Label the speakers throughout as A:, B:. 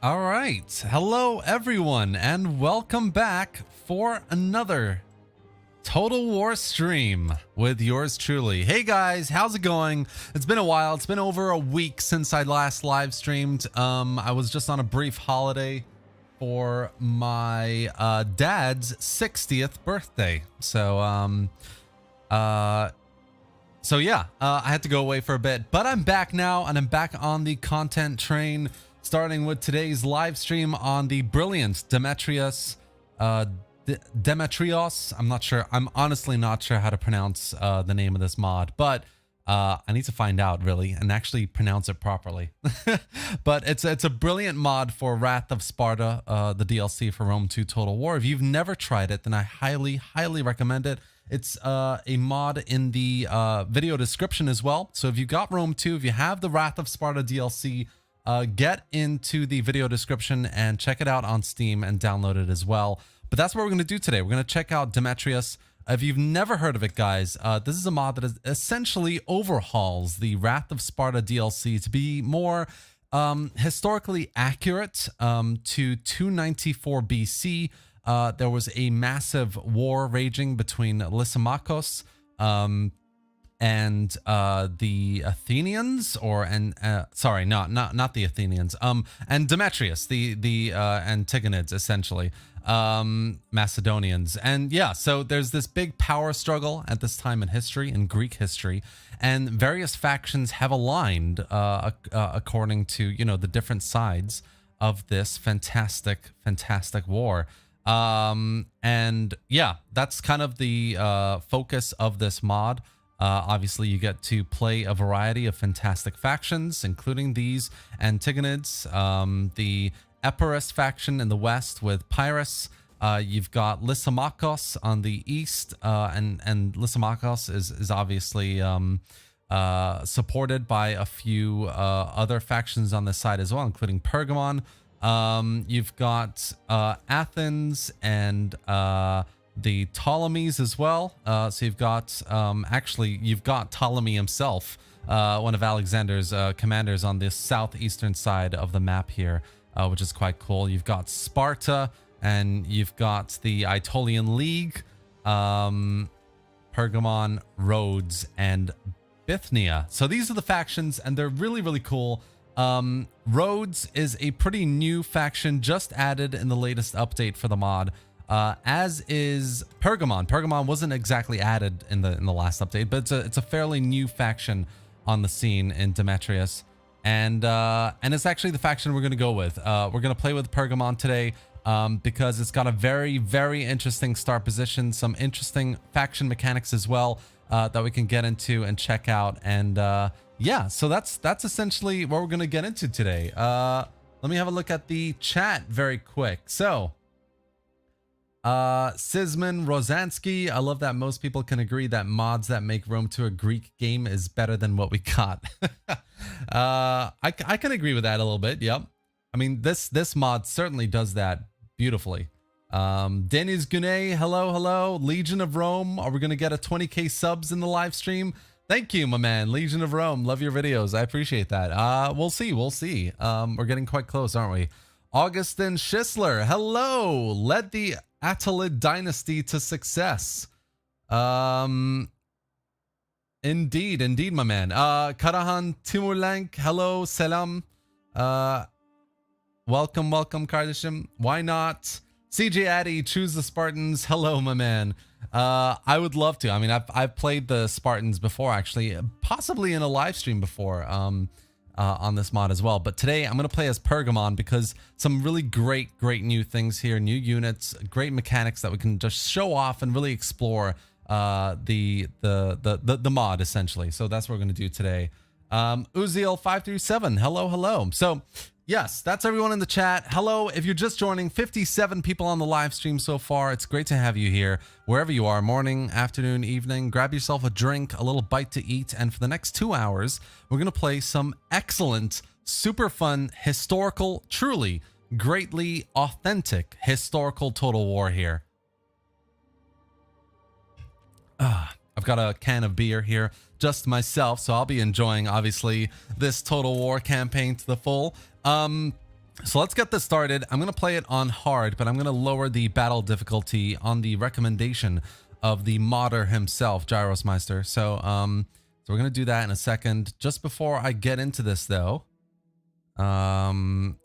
A: All right. Hello, everyone, and welcome back for another Total War stream with yours truly. Hey, guys, how's it going? It's been a while. It's been over a week since I last live streamed. I was just on a brief holiday for my dad's 60th birthday. So yeah, I had to go away for a bit, but I'm back now, and I'm back on the content train, starting with today's live stream on the brilliant Demetrios. Demetrios. I'm not sure. I'm honestly not sure how to pronounce the name of this mod, but I need to find out really and actually pronounce it properly. But it's a brilliant mod for Wrath of Sparta, the DLC for Rome 2 Total War. If you've never tried it, then I highly recommend it. It's a mod in the video description as well. So if you got Rome 2, if you have the Wrath of Sparta DLC, get into the video description and check it out on Steam and download it as well. But that's what we're going to do today. We're going to check out Demetrios. If you've never heard of it, guys, this is a mod that essentially overhauls the Wrath of Sparta DLC to be more historically accurate to 294 BC. There was a massive war raging between Lysimachus and the Athenians, sorry, not the Athenians, and Demetrius, the Antigonids, essentially, Macedonians. And yeah, so there's this big power struggle at this time in history, in Greek history, and various factions have aligned according to, you know, the different sides of this fantastic war. And yeah, that's kind of the focus of this mod. Obviously, you get to play a variety of fantastic factions, including these Antigonids, the Epirus faction in the west with Pyrrhus. You've got Lysimachus on the east, and Lysimachus is obviously supported by a few other factions on the side as well, including Pergamon. You've got Athens and the Ptolemies as well. So you've got actually you've got Ptolemy himself, one of Alexander's commanders on the southeastern side of the map here, which is quite cool. You've got Sparta, and you've got the Aetolian League, Pergamon, Rhodes, and Bithynia. So these are the factions, and they're really cool. Rhodes is a pretty new faction, just added in the latest update for the mod, as is Pergamon. Pergamon wasn't exactly added in the last update, but it's a fairly new faction on the scene in Demetrios, and it's actually the faction we're going to go with. We're going to play with Pergamon today, because it's got a very interesting start position, some interesting faction mechanics as well, that we can get into and check out. And yeah, so that's essentially what we're going to get into today. Let me have a look at the chat very quick. So Sisman Rozansky, I love that most people can agree that mods that make Rome 2 a Greek game is better than what we got. I can agree with that a little bit. Yep. I mean, this mod certainly does that beautifully. Denis Gunay, hello. Legion of Rome, are we going to get a 20k subs in the live stream? Thank you, my man. Legion of Rome, love your videos. I appreciate that. We'll see. We're getting quite close, aren't we? Augustin Schisler, hello. Led the Attalid dynasty to success. Indeed, my man. Karahan Timurlenk, hello, selam. Welcome, Kardashim. Why not? CJ Addy, choose the Spartans. Hello, my man. I would love to. I mean, I've played the Spartans before, actually, possibly in a live stream before, on this mod as well. But today I'm going to play as Pergamon because some really great new things here, new units, great mechanics that we can just show off and really explore the mod essentially. So that's what we're going to do today. Uziel537, hello. So yes, that's everyone in the chat. Hello, if you're just joining, 57 people on the live stream so far. It's great to have you here, wherever you are, morning, afternoon, evening. Grab yourself a drink, a little bite to eat, and for the next 2 hours, we're going to play some excellent, super fun, historical, truly, greatly authentic historical Total War here. I've got a can of beer here, just myself, so I'll be enjoying, obviously, this Total War campaign to the full. So let's get this started. I'm going to play it on hard, but I'm going to lower the battle difficulty on the recommendation of the modder himself, Gyrosmeister. So we're going to do that in a second. Just before I get into this though, let's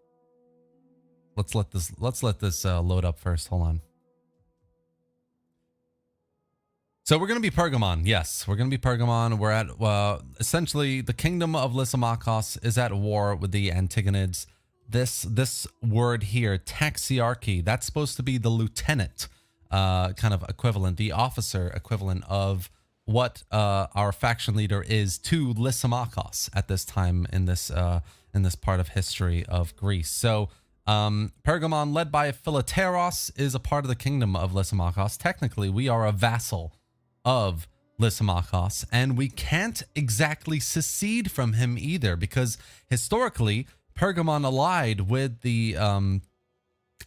A: let this load up first. Hold on. So we're going to be Pergamon. Yes, we're going to be Pergamon. We're at, essentially, the kingdom of Lysimachos is at war with the Antigonids. This word here, taxiarchy, that's supposed to be the lieutenant kind of equivalent, the officer equivalent of what our faction leader is to Lysimachos at this time in this part of history of Greece. So Pergamon, led by Philateros, is a part of the kingdom of Lysimachos. Technically, we are a vassal of Lysimachos, and we can't exactly secede from him either, because historically Pergamon allied with the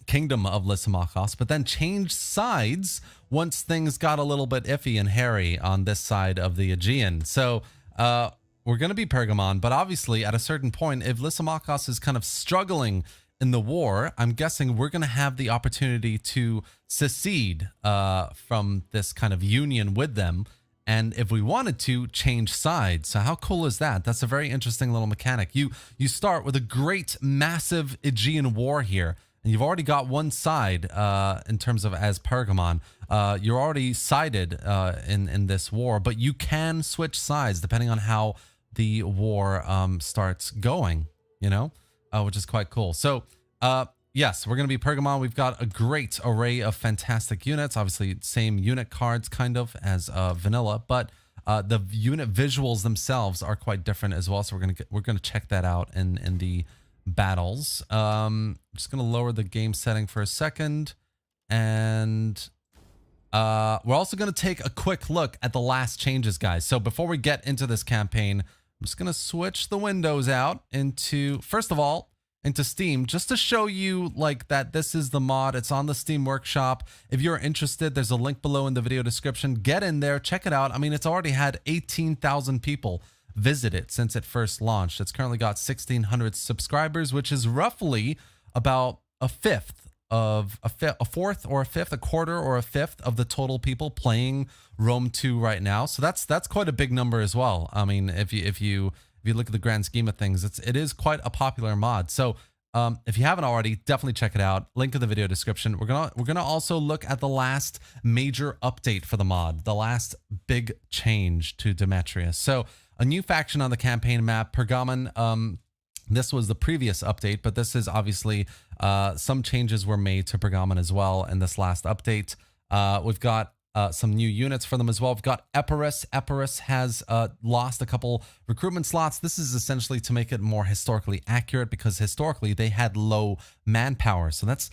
A: kingdom of Lysimachos, but then changed sides once things got a little bit iffy and hairy on this side of the Aegean. So we're going to be Pergamon, but obviously at a certain point, if Lysimachos is kind of struggling in the war, I'm guessing we're going to have the opportunity to secede from this kind of union with them. And if we wanted to, change sides. So how cool is that? That's a very interesting little mechanic. You start with a great, massive Aegean war here, and you've already got one side in terms of as Pergamon. You're already sided in this war, but you can switch sides depending on how the war starts going, you know? Which is quite cool. So, yes, we're going to be Pergamon. We've got a great array of fantastic units. Obviously, same unit cards kind of as vanilla, but the unit visuals themselves are quite different as well. So we're gonna check that out in the battles. I'm just gonna lower the game setting for a second, and we're also gonna take a quick look at the last changes, guys. So before we get into this campaign, I'm just going to switch the windows out into, first of all, into Steam, just to show you like that this is the mod. It's on the Steam Workshop. If you're interested, there's a link below in the video description. Get in there, check it out. I mean, it's already had 18,000 people visit it since it first launched. It's currently got 1,600 subscribers, which is roughly about a quarter or a fifth of the total people playing Rome 2 right now. So that's quite a big number as well. I mean, if you look at the grand scheme of things, it is quite a popular mod. So if you haven't already, definitely check it out. Link in the video description. We're gonna also look at the last major update for the mod, the last big change to Demetrios. So a new faction on the campaign map, Pergamon. This was the previous update, but this is obviously some changes were made to Pergamon as well in this last update. We've got some new units for them as well. We've got Epirus. Epirus has lost a couple recruitment slots. This is essentially to make it more historically accurate, because historically they had low manpower. So that's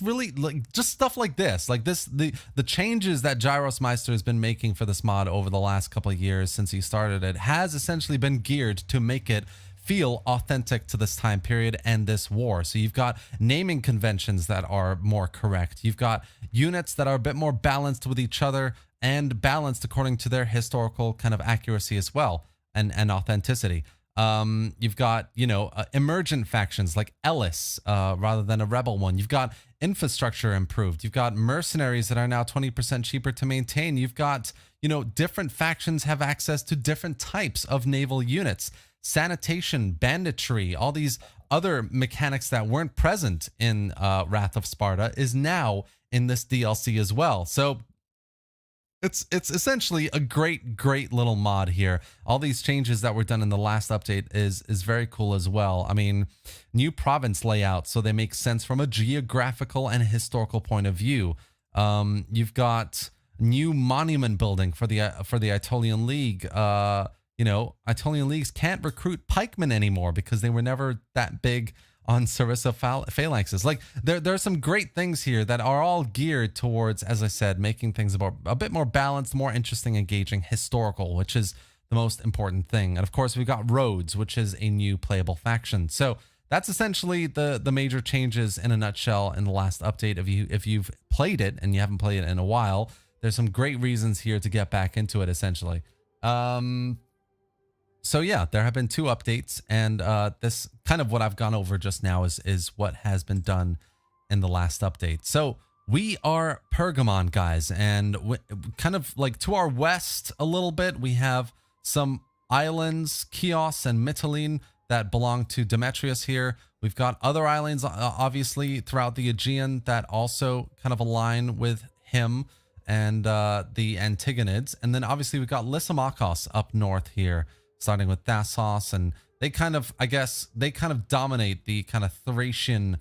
A: really like just stuff like this. Like this, the changes that Gyrosmeister has been making for this mod over the last couple of years since he started it has essentially been geared to make it feel authentic to this time period and this war. So you've got naming conventions that are more correct. You've got units that are a bit more balanced with each other and balanced according to their historical kind of accuracy as well, and authenticity. You've got, emergent factions like Ellis rather than a rebel one. You've got infrastructure improved. You've got mercenaries that are now 20% cheaper to maintain. You've got, different factions have access to different types of naval units. Sanitation, banditry, all these other mechanics that weren't present in Wrath of Sparta is now in this DLC as well. So it's essentially a great little mod here. All these changes that were done in the last update is very cool as well. I mean, new province layouts, so they make sense from a geographical and historical point of view. You've got new monument building for the Aetolian League. Aetolian leagues can't recruit pikemen anymore because they were never that big on Sarissa phalanxes. Like there are some great things here that are all geared towards, as I said, making things a bit more balanced, more interesting, engaging, historical, which is the most important thing. And of course, we've got Rhodes, which is a new playable faction. So that's essentially the major changes in a nutshell in the last update. If you've played it and you haven't played it in a while, there's some great reasons here to get back into it, essentially. So yeah, there have been 2 updates, and this kind of what I've gone over just now is what has been done in the last update. So we are Pergamon, guys, and kind of like to our west a little bit, we have some islands, Chios and Mytilene, that belong to Demetrios here. We've got other islands, obviously, throughout the Aegean that also kind of align with him and the Antigonids. And then obviously we've got Lysimachos up north here, starting with Thassos, and they kind of, I guess, they kind of dominate the kind of Thracian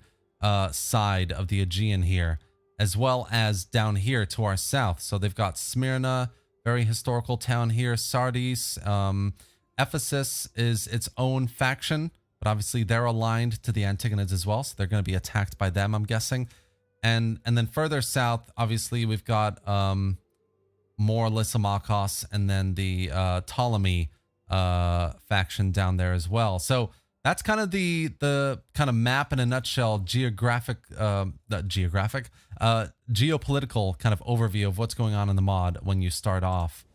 A: side of the Aegean here, as well as down here to our south. So they've got Smyrna, very historical town here, Sardis, Ephesus is its own faction, but obviously they're aligned to the Antigonids as well, so they're going to be attacked by them, I'm guessing. And then further south, obviously we've got more Lysimachos, and then the Ptolemy faction down there as well. So that's kind of the kind of map in a nutshell, geopolitical kind of overview of what's going on in the mod when you start off.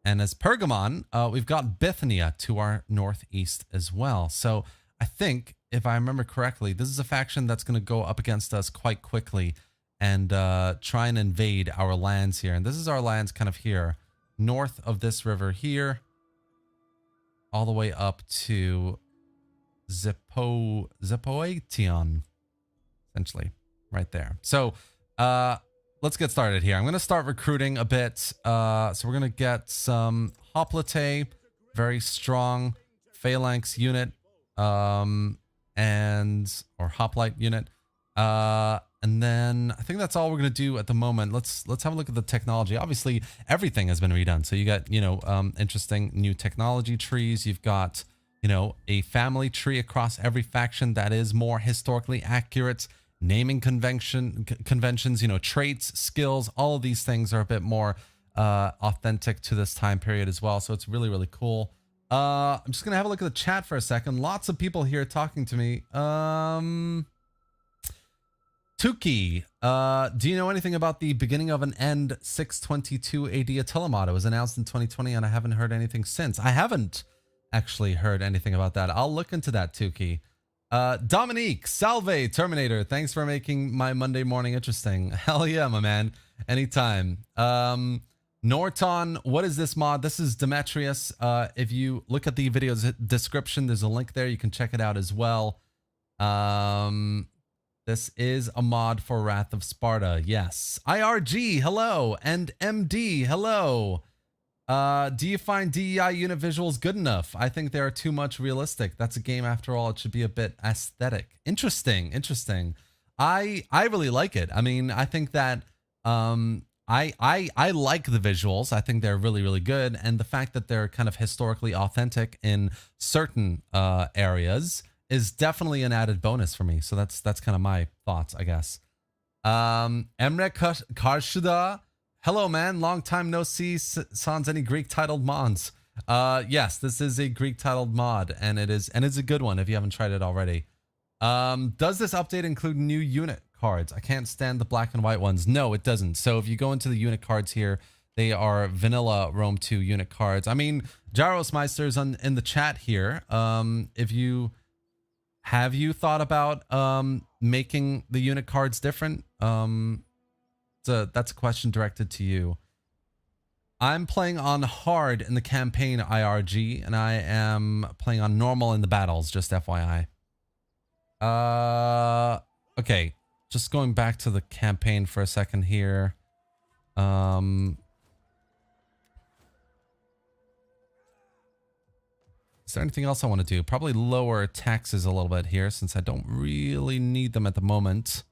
A: And as Pergamon, we've got Bithynia to our northeast as well. So I think, if I remember correctly, this is a faction that's going to go up against us quite quickly and try and invade our lands here. And this is our lands kind of here, north of this river here, all the way up to Zipoetion, essentially, right there. So let's get started here. I'm going to start recruiting a bit. So we're going to get some hoplite, very strong phalanx unit, or hoplite unit. And then I think that's all we're going to do at the moment. Let's have a look at the technology. Obviously, everything has been redone. So you got, interesting new technology trees. You've got, a family tree across every faction that is more historically accurate. Naming conventions, traits, skills, all of these things are a bit more authentic to this time period as well. So it's really, really cool. I'm just going to have a look at the chat for a second. Lots of people here talking to me. Tuki, do you know anything about the beginning of an end 622 AD Attila mod? It was announced in 2020 and I haven't heard anything since. I haven't actually heard anything about that. I'll look into that, Tuki. Dominique, Salve, Terminator, thanks for making my Monday morning interesting. Hell yeah, my man. Anytime. Norton, what is this mod? This is Demetrios. If you look at the video's description, there's a link there. You can check it out as well. This is a mod for Wrath of Sparta. Yes. IRG, hello. And MD, hello. Do you find DEI unit visuals good enough? I think they are too much realistic. That's a game after all. It should be a bit aesthetic. Interesting. I really like it. I mean, I think that I like the visuals. I think they're really, really good. And the fact that they're kind of historically authentic in certain areas is definitely an added bonus for me. So that's kind of my thoughts, I guess. Emre Karşıda. Hello, man. Long time no see. Sans any Greek titled mods. Yes, this is a Greek titled mod, and it's a good one if you haven't tried it already. Does this update include new unit cards? I can't stand the black and white ones. No, it doesn't. So if you go into the unit cards here, they are vanilla Rome 2 unit cards. I mean, Jaros Meister's in the chat here. Have you thought about making the unit cards different? That's a question directed to you. I'm playing on hard in the campaign IRG, and I am playing on normal in the battles, just FYI. Okay, just going back to the campaign for a second here. Is there anything else I want to do? Probably lower taxes a little bit here, since I don't really need them at the moment.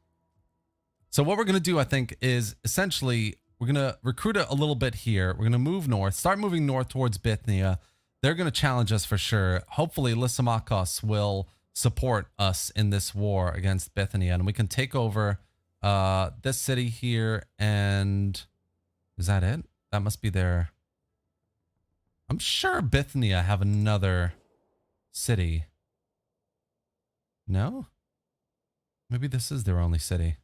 A: So what we're going to do, I think, is essentially we're going to recruit a little bit here. We're going to move north, start moving north towards Bithynia. They're going to challenge us for sure. Hopefully, Lysimachos will support us in this war against Bithynia, and we can take over this city here. And is that it? That must be their... I'm sure Bithynia have another city. No? Maybe this is their only city.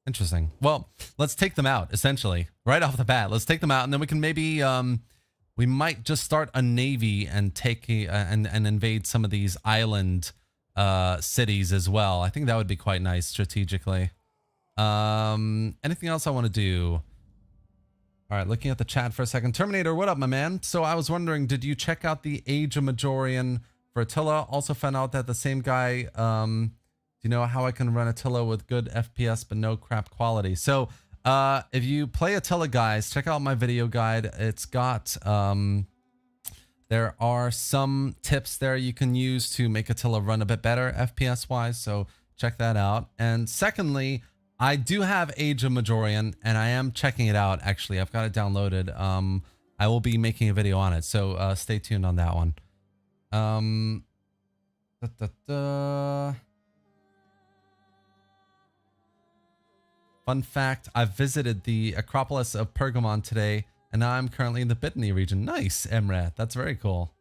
A: Interesting. Well, let's take them out, essentially. Right off the bat. Let's take them out, and then we can maybe we might just start a navy and take and invade some of these island cities as well. I think that would be quite nice strategically. Anything else I want to do? All right, looking at the chat for a second. Terminator, what up, my man? So I was wondering, did you check out the Age of Majorian for Attila? Also found out that the same guy, do you know how I can run Attila with good FPS but no crap quality? So if you play Attila, guys, check out my video guide. It's got, there are some tips there you can use to make Attila run a bit better FPS-wise, so check that out. And secondly, I do have Age of Majorian, and I am checking it out, actually. I've got it downloaded. I will be making a video on it, so stay tuned on that one. Fun fact, I visited the Acropolis of Pergamon today, and now I'm currently in the Brittany region. Nice, Emre. That's very cool.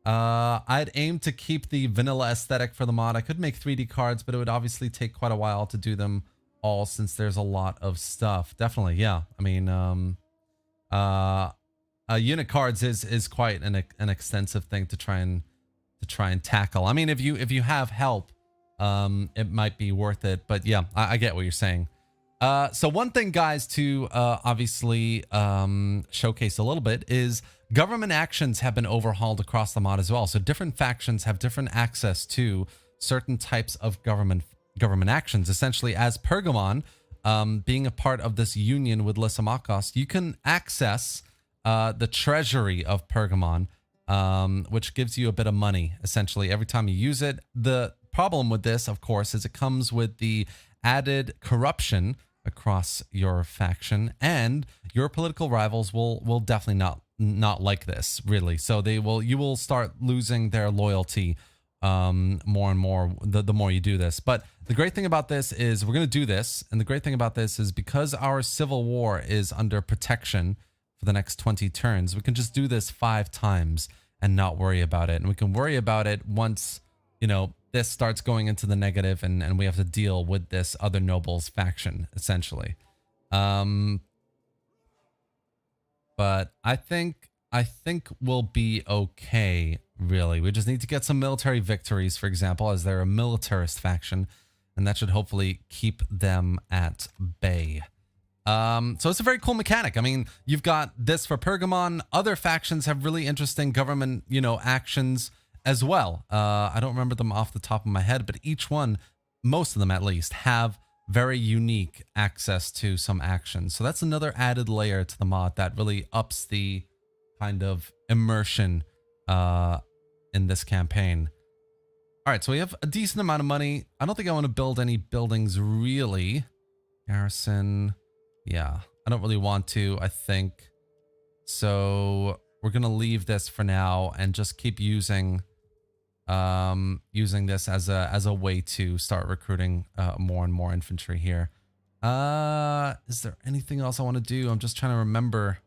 A: I'd aim to keep the vanilla aesthetic for the mod. I could make 3D cards, but it would obviously take quite a while to do them all since there's a lot of stuff. Definitely, yeah. I mean, unit cards is quite an extensive thing to try and tackle. I mean, if you have help, it might be worth it. But yeah, I get what you're saying. So one thing, guys, to obviously showcase a little bit is government actions have been overhauled across the mod as well. So different factions have different access to certain types of government actions. Essentially, as Pergamon, being a part of this union with Lysimachos, you can access the treasury of Pergamon, which gives you a bit of money, essentially, every time you use it. The problem with this, of course, is it comes with the added corruption across your faction, and your political rivals will definitely not like this, really. So you will start losing their loyalty more and more the more you do this. But the great thing about this is we're going to do this, and the great thing about this is because our civil war is under protection for the next 20 turns, we can just do this 5 times and not worry about it. And we can worry about it once, you know, this starts going into the negative and we have to deal with this other nobles faction, essentially. But I think we'll be okay, really. We just need to get some military victories, for example, as they're a militarist faction, and that should hopefully keep them at bay. So it's a very cool mechanic. I mean, you've got this for Pergamon. Other factions have really interesting government, you know, actions as well. I don't remember them off the top of my head, but each one, most of them at least, have very unique access to some actions. So that's another added layer to the mod that really ups the kind of immersion in this campaign. All right, so we have a decent amount of money. I don't think I want to build any buildings, really. Garrison, yeah, I don't really want to, I think. So we're going to leave this for now and just keep using this as a way to start recruiting more and more infantry here. Is there anything else I want to do? I'm just trying to remember.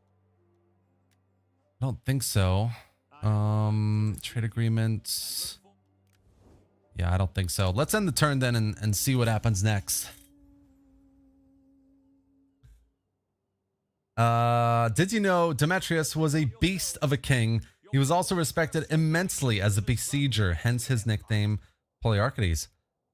A: I don't think so. Trade agreements. Yeah, I don't think so. Let's end the turn then and see what happens next. Did you know Demetrios was a beast of a king? He was also respected immensely as a besieger, hence his nickname Poliorketes.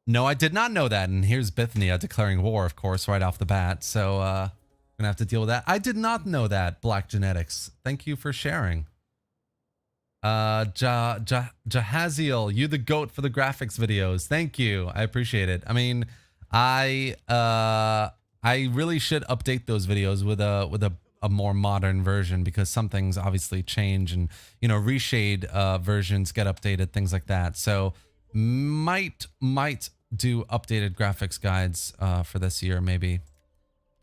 A: No, I did not know that, and here's Bithynia declaring war, of course, right off the bat. So I'm gonna have to deal with that. I did not know that, Black Genetics. Thank you for sharing. Jahaziel, you the goat for the graphics videos. Thank you. I appreciate it. I mean, I really should update those videos with a more modern version, because some things obviously change, and, you know, reshade versions get updated, things like that. So might do updated graphics guides for this year, maybe,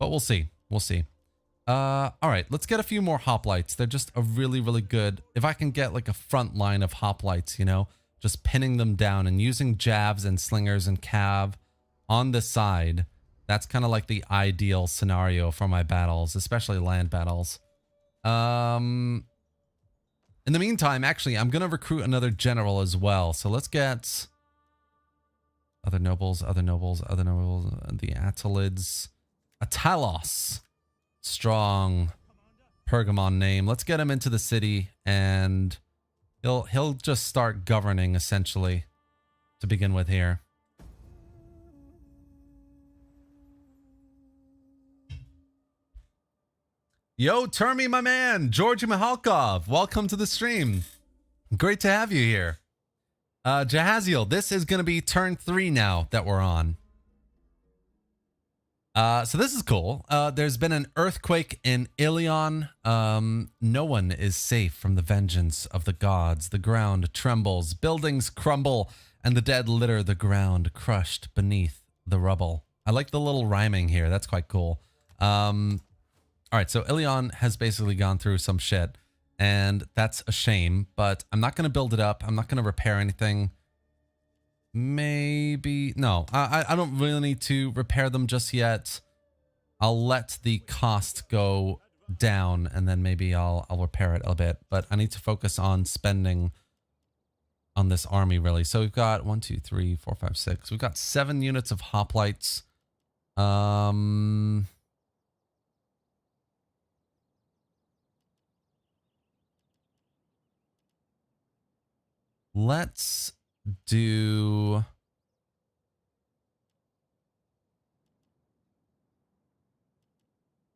A: but we'll see. All right, let's get a few more hoplites. They're just a really good, if I can get like a front line of hoplites, you know, just pinning them down and using javs and slingers and cav on the side. That's kind of like the ideal scenario for my battles, especially land battles. In the meantime, actually, I'm going to recruit another general as well. So let's get other nobles, the Attalids. Attalos. Let's strong Pergamon name. Let's get him into the city, and he'll just start governing essentially to begin with here. Yo, Termi, my man, Georgi Mihalkov, welcome to the stream. Great to have you here. Jahaziel, this is going to be turn 3 now that we're on. So this is cool. There's been an earthquake in Ilion. No one is safe from the vengeance of the gods. The ground trembles, buildings crumble, and the dead litter the ground, crushed beneath the rubble. I like the little rhyming here. That's quite cool. All right, so Ilion has basically gone through some shit, and that's a shame, but I'm not going to build it up. I'm not going to repair anything. Maybe... No, I don't really need to repair them just yet. I'll let the cost go down, and then maybe I'll repair it a bit, but I need to focus on spending on this army, really. So we've got 1, 2, 3, 4, 5, 6. We've got 7 units of hoplites. Let's do...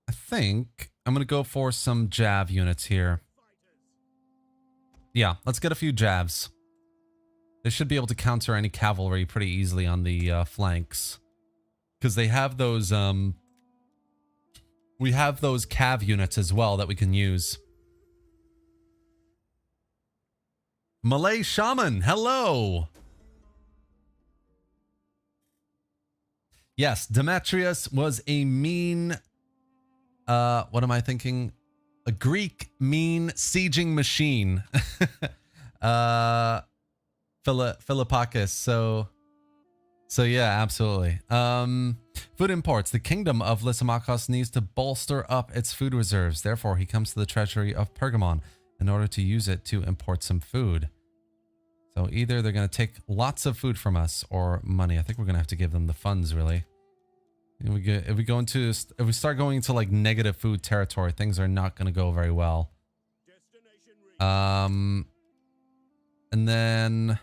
A: I think I'm going to go for some Jav units here. Yeah, let's get a few Javs. They should be able to counter any cavalry pretty easily on the flanks. Because they have those... we have those cav units as well that we can use. Malay Shaman, hello! Yes, Demetrios was a mean... what am I thinking? A Greek mean sieging machine. Philippakis, so yeah, absolutely. Food imports. The kingdom of Lysimachos needs to bolster up its food reserves. Therefore, he comes to the treasury of Pergamon in order to use it to import some food. So either they're going to take lots of food from us or money. I think we're going to have to give them the funds, really. If we start going into like negative food territory, things are not going to go very well. And then,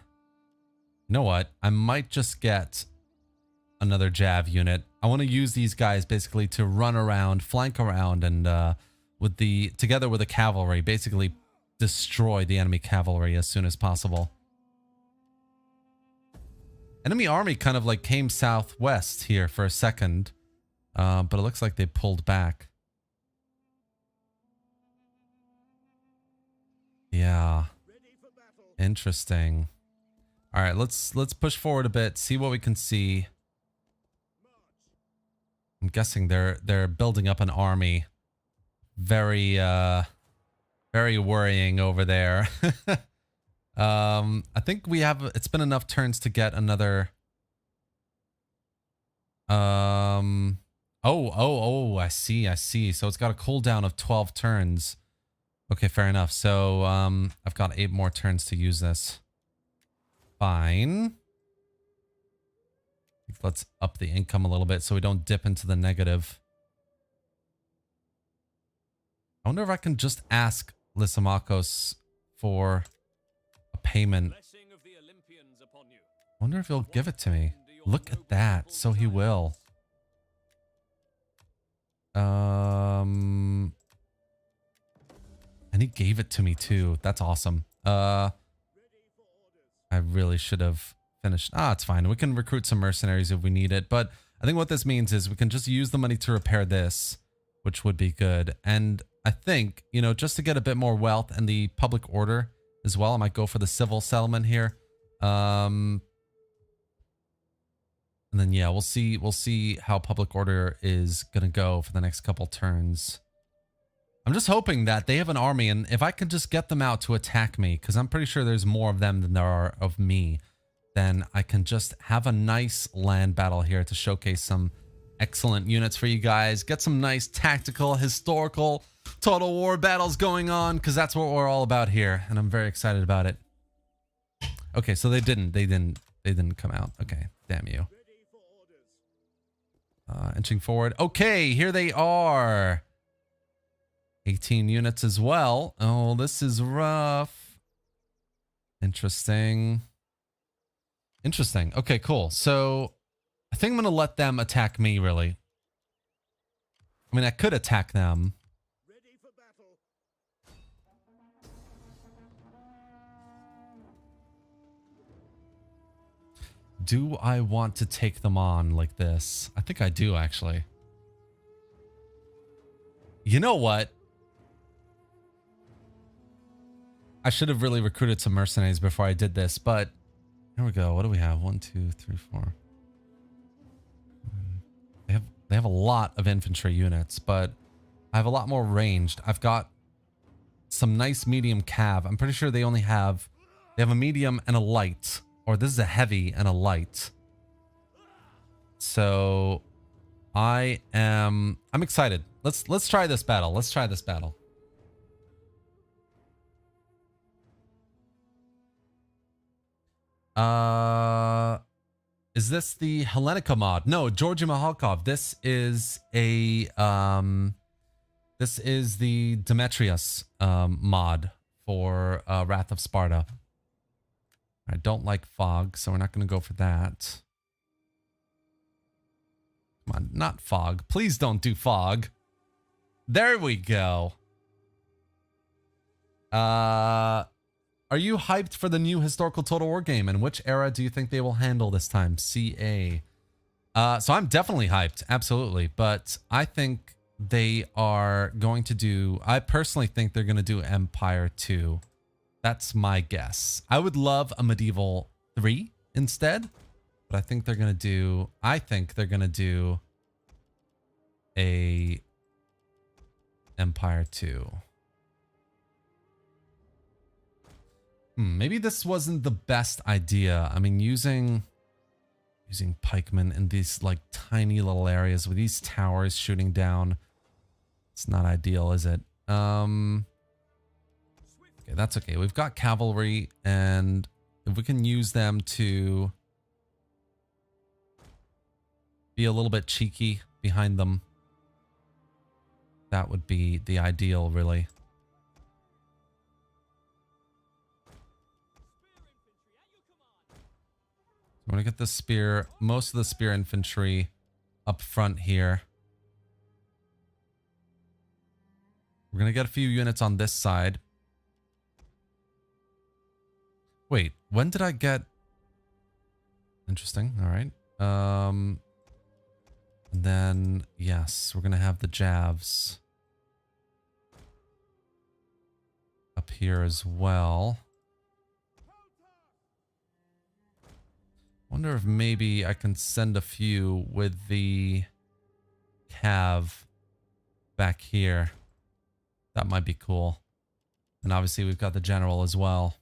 A: you know what? I might just get another Jav unit. I want to use these guys basically to run around, flank around, and together with the cavalry, basically destroy the enemy cavalry as soon as possible. Enemy army kind of like came southwest here for a second, but it looks like they pulled back. Yeah. Interesting. All right, let's push forward a bit, see what we can see. I'm guessing they're building up an army. Very very worrying over there. I think it's been enough turns to get another oh, I see. So it's got a cooldown of 12 turns. Okay, fair enough. So I've got 8 more turns to use this. Fine. Let's up the income a little bit so we don't dip into the negative. I wonder if I can just ask Lysimachos for a payment. I wonder if he'll give it to me. Look at that. So he will. And he gave it to me too. That's awesome. I really should have finished. It's fine. We can recruit some mercenaries if we need it. But I think what this means is we can just use the money to repair this, which would be good. And I think, you know, just to get a bit more wealth and the public order as well, I might go for the civil settlement here. And then, yeah, we'll see how public order is going to go for the next couple turns. I'm just hoping that they have an army, and if I could just get them out to attack me, because I'm pretty sure there's more of them than there are of me, then I can just have a nice land battle here to showcase some excellent units for you guys. Get some nice tactical, historical, total war battles going on, because that's what we're all about here, and I'm very excited about it. Okay, so they didn't come out. Okay, damn you. Inching forward. Okay, here they are. 18 units as well. Oh, this is rough. Interesting. Interesting. Okay, cool. So I think I'm going to let them attack me, really. I mean, I could attack them.
B: Ready for battle.
A: Do I want to take them on like this? I think I do, actually. You know what? I should have really recruited some mercenaries before I did this, but here we go. What do we have? 1, 2, 3, 4. They have a lot of infantry units, but I have a lot more ranged. I've got some nice medium cav. I'm pretty sure they have a medium and a light, or this is a heavy and a light. So I'm excited. Let's try this battle. Let's try this battle. Is this the Hellenica mod? No, Georgy Mahalkov. This is the Demetrios mod for Wrath of Sparta. I don't like fog, so we're not going to go for that. Come on, not fog. Please don't do fog. There we go. Are you hyped for the new historical Total War game? And which era do you think they will handle this time? CA. So I'm definitely hyped. Absolutely. But I think they are going to do... I personally think they're going to do Empire 2. That's my guess. I would love a Medieval 3 instead. But I think they're going to do... I think they're going to do a Empire 2. Maybe this wasn't the best idea. I mean, using pikemen in these like tiny little areas with these towers shooting down, it's not ideal, is it? Okay, that's okay. We've got cavalry, and if we can use them to be a little bit cheeky behind them, that would be the ideal, really. I'm going to get the spear, most of the spear infantry up front here. We're going to get a few units on this side. Wait, when did I get... Interesting, all right. And then, yes, we're going to have the Javs up here as well. Wonder if maybe I can send a few with the cav back here. That might be cool. And obviously we've got the general as well.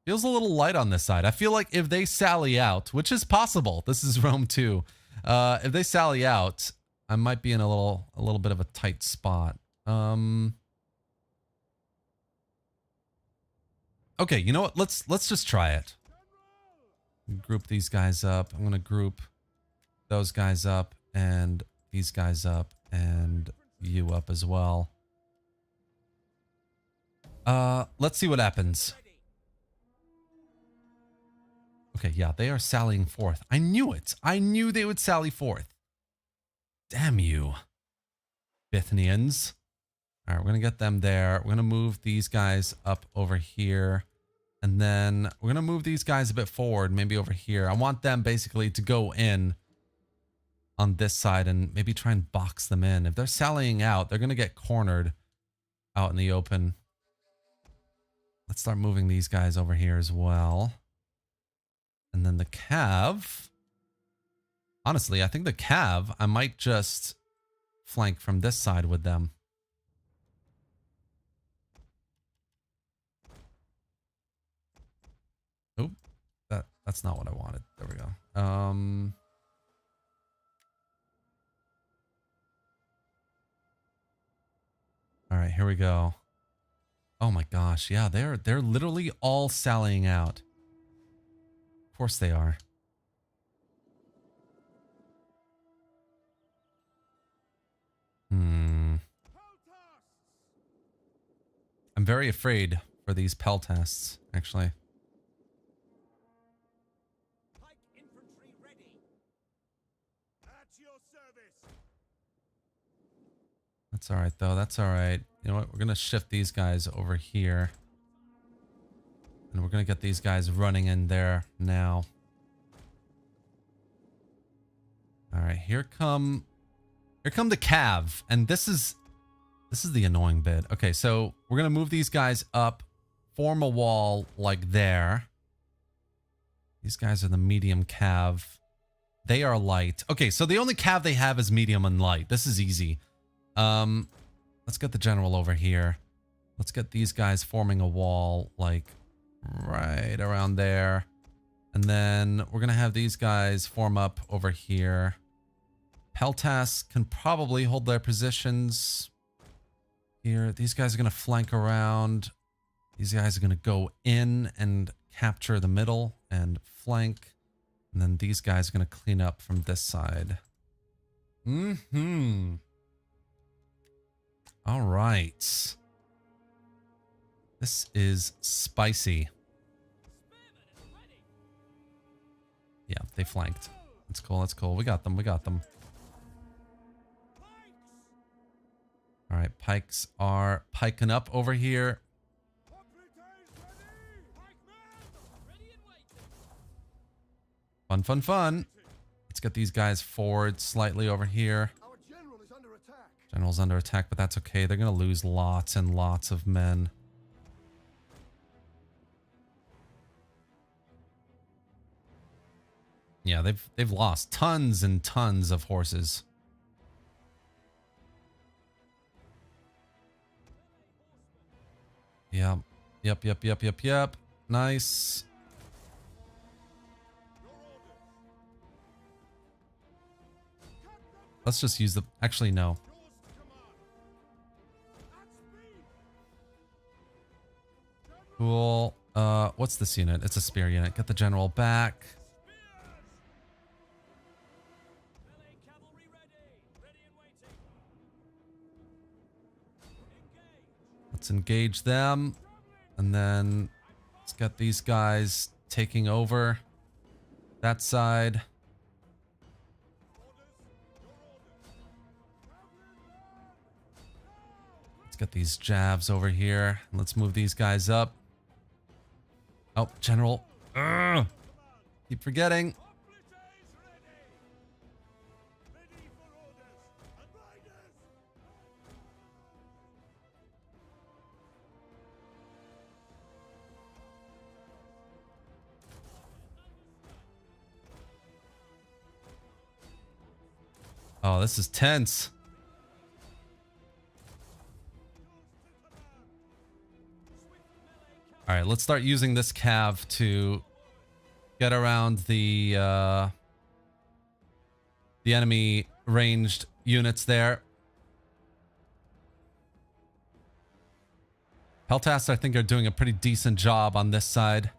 A: Feels a little light on this side. I feel like if they sally out, which is possible, this is Rome 2. If they sally out, I might be in a little bit of a tight spot. Okay, you know what? Let's just try it. Group these guys up. I'm gonna group those guys up and these guys up and you up as well. Let's see what happens. Okay, yeah, they are sallying forth. I knew it. I knew they would sally forth. Damn you, Bithynians. All right, we're going to get them there. We're going to move these guys up over here. And then we're going to move these guys a bit forward, maybe over here. I want them basically to go in on this side and maybe try and box them in. If they're sallying out, they're going to get cornered out in the open. Let's start moving these guys over here as well. And then the cav. Honestly, I think the cav, I might just flank from this side with them. Oop, that's not what I wanted. There we go. All right, here we go. Oh my gosh, yeah, they're literally all sallying out. Of course they are. very afraid for these Pell tests, actually.
B: Pike infantry ready. At your service.
A: That's all right, though. That's all right. You know what? We're going to shift these guys over here. And we're going to get these guys running in there now. All right, here come the cav. And this is the annoying bit. Okay, so we're going to move these guys up, form a wall like there. These guys are the medium cav. They are light. Okay, so the only cav they have is medium and light. This is easy. Let's get the general over here. Let's get these guys forming a wall like right around there. And then we're going to have these guys form up over here. Peltas can probably hold their positions here. These guys are going to flank around. These guys are going to go in and capture the middle and flank. And then these guys are going to clean up from this side. All right. This is spicy. Yeah, they flanked. That's cool. That's cool. We got them. We got them. All right. Pikes are piking up over here. Fun, fun, fun. Let's get these guys forward slightly over here.
B: Our general is under attack.
A: General's under attack, but that's okay. They're going to lose lots and lots of men. Yeah, they've lost tons and tons of horses. Yep. Yep. Nice. Let's just use the... Actually, no. Cool. What's this unit? It's a spear unit. Get the general back. Let's engage them. And then let's get these guys taking over that side. Let's get these jabs over here. Let's move these guys up. Oh, General. Ugh. Keep forgetting. Oh, this is tense. All right, let's start using this cav to get around the enemy ranged units there. Peltas, I think, are doing a pretty decent job on this side.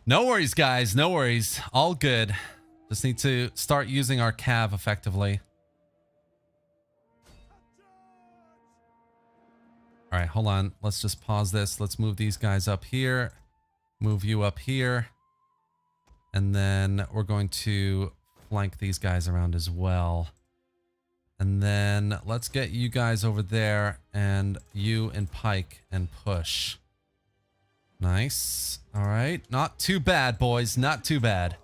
A: No worries, guys. No worries. All good. Just need to start using our cav effectively. All right, hold on. Let's just pause this. Let's move these guys up here. Move you up here. And then we're going to flank these guys around as well. And then let's get you guys over there and you and Pike and push. Nice. All right. Not too bad, boys. Not too bad.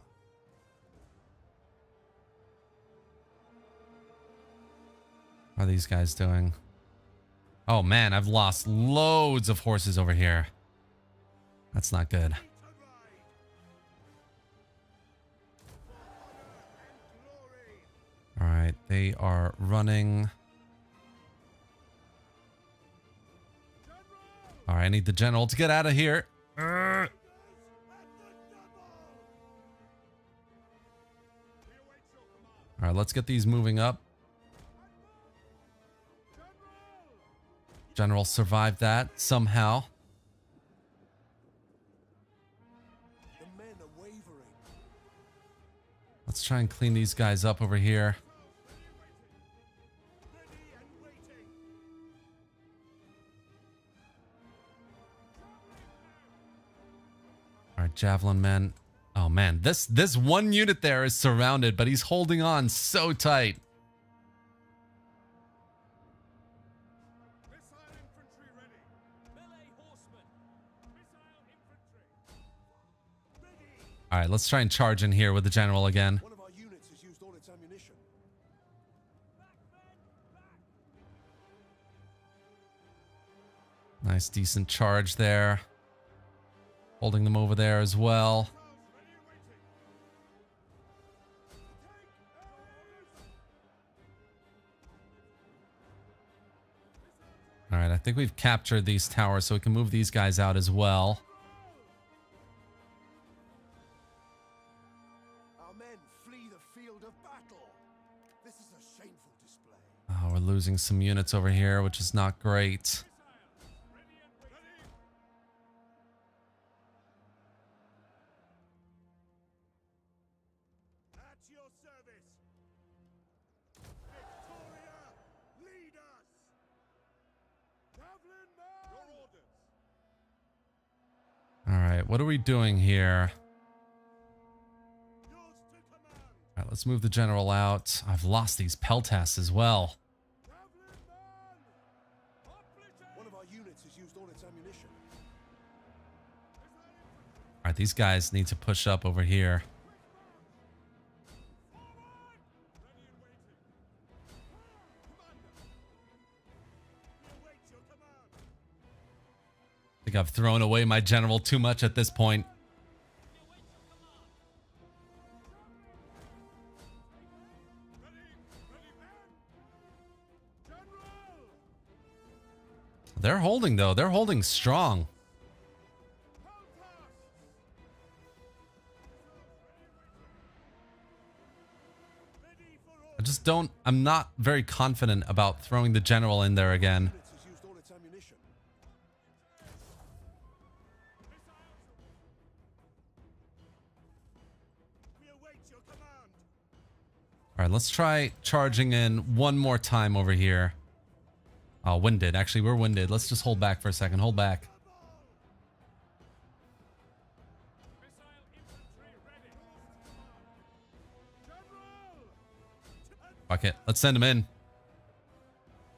A: How are these guys doing? Oh, man. I've lost loads of horses over here. That's not good. All right. They are running. All right, I need the general to get out of here. All right, let's get these moving up. General survived that somehow. Let's try and clean these guys up over here. Alright, javelin men. Oh man, this one unit there is surrounded, but he's holding on so tight.
B: Missile infantry ready. Melee horsemen. Missile infantry. Ready.
A: Alright, let's try and charge in here with the general again.
B: One of our units has used all its ammunition.
A: Nice, decent charge there. Holding them over there as well.
B: Ready and waiting.
A: Alright, I think we've captured these towers, so we can move these guys out as well.
B: Our men flee the field of battle. This is a shameful display.
A: Oh, we're losing some units over here, which is not great.
B: Ready and waiting. At your service. Victoria, lead us. Javelin man. Your orders.
A: Alright, what are we doing here?
B: Yours to command.
A: Alright, let's move the general out. I've lost these peltasts as well.
B: Javelin man. One of our units has used all its ammunition.
A: Alright, these guys need to push up over here.
B: Ready and waiting. Commander. We await your command.
A: I think I've thrown away my general too much at this point.
B: Ready, ready, men. General.
A: They're holding though. They're holding strong. I just don't, I'm not very confident about throwing the general in there again.
B: Units has used all its ammunition. We await your command.
A: All right, let's try charging in one more time over here. Oh, winded. Actually, we're winded. Let's just hold back for a second. Hold back.
B: Missile infantry ready. General.
A: Fuck it. Let's send him in.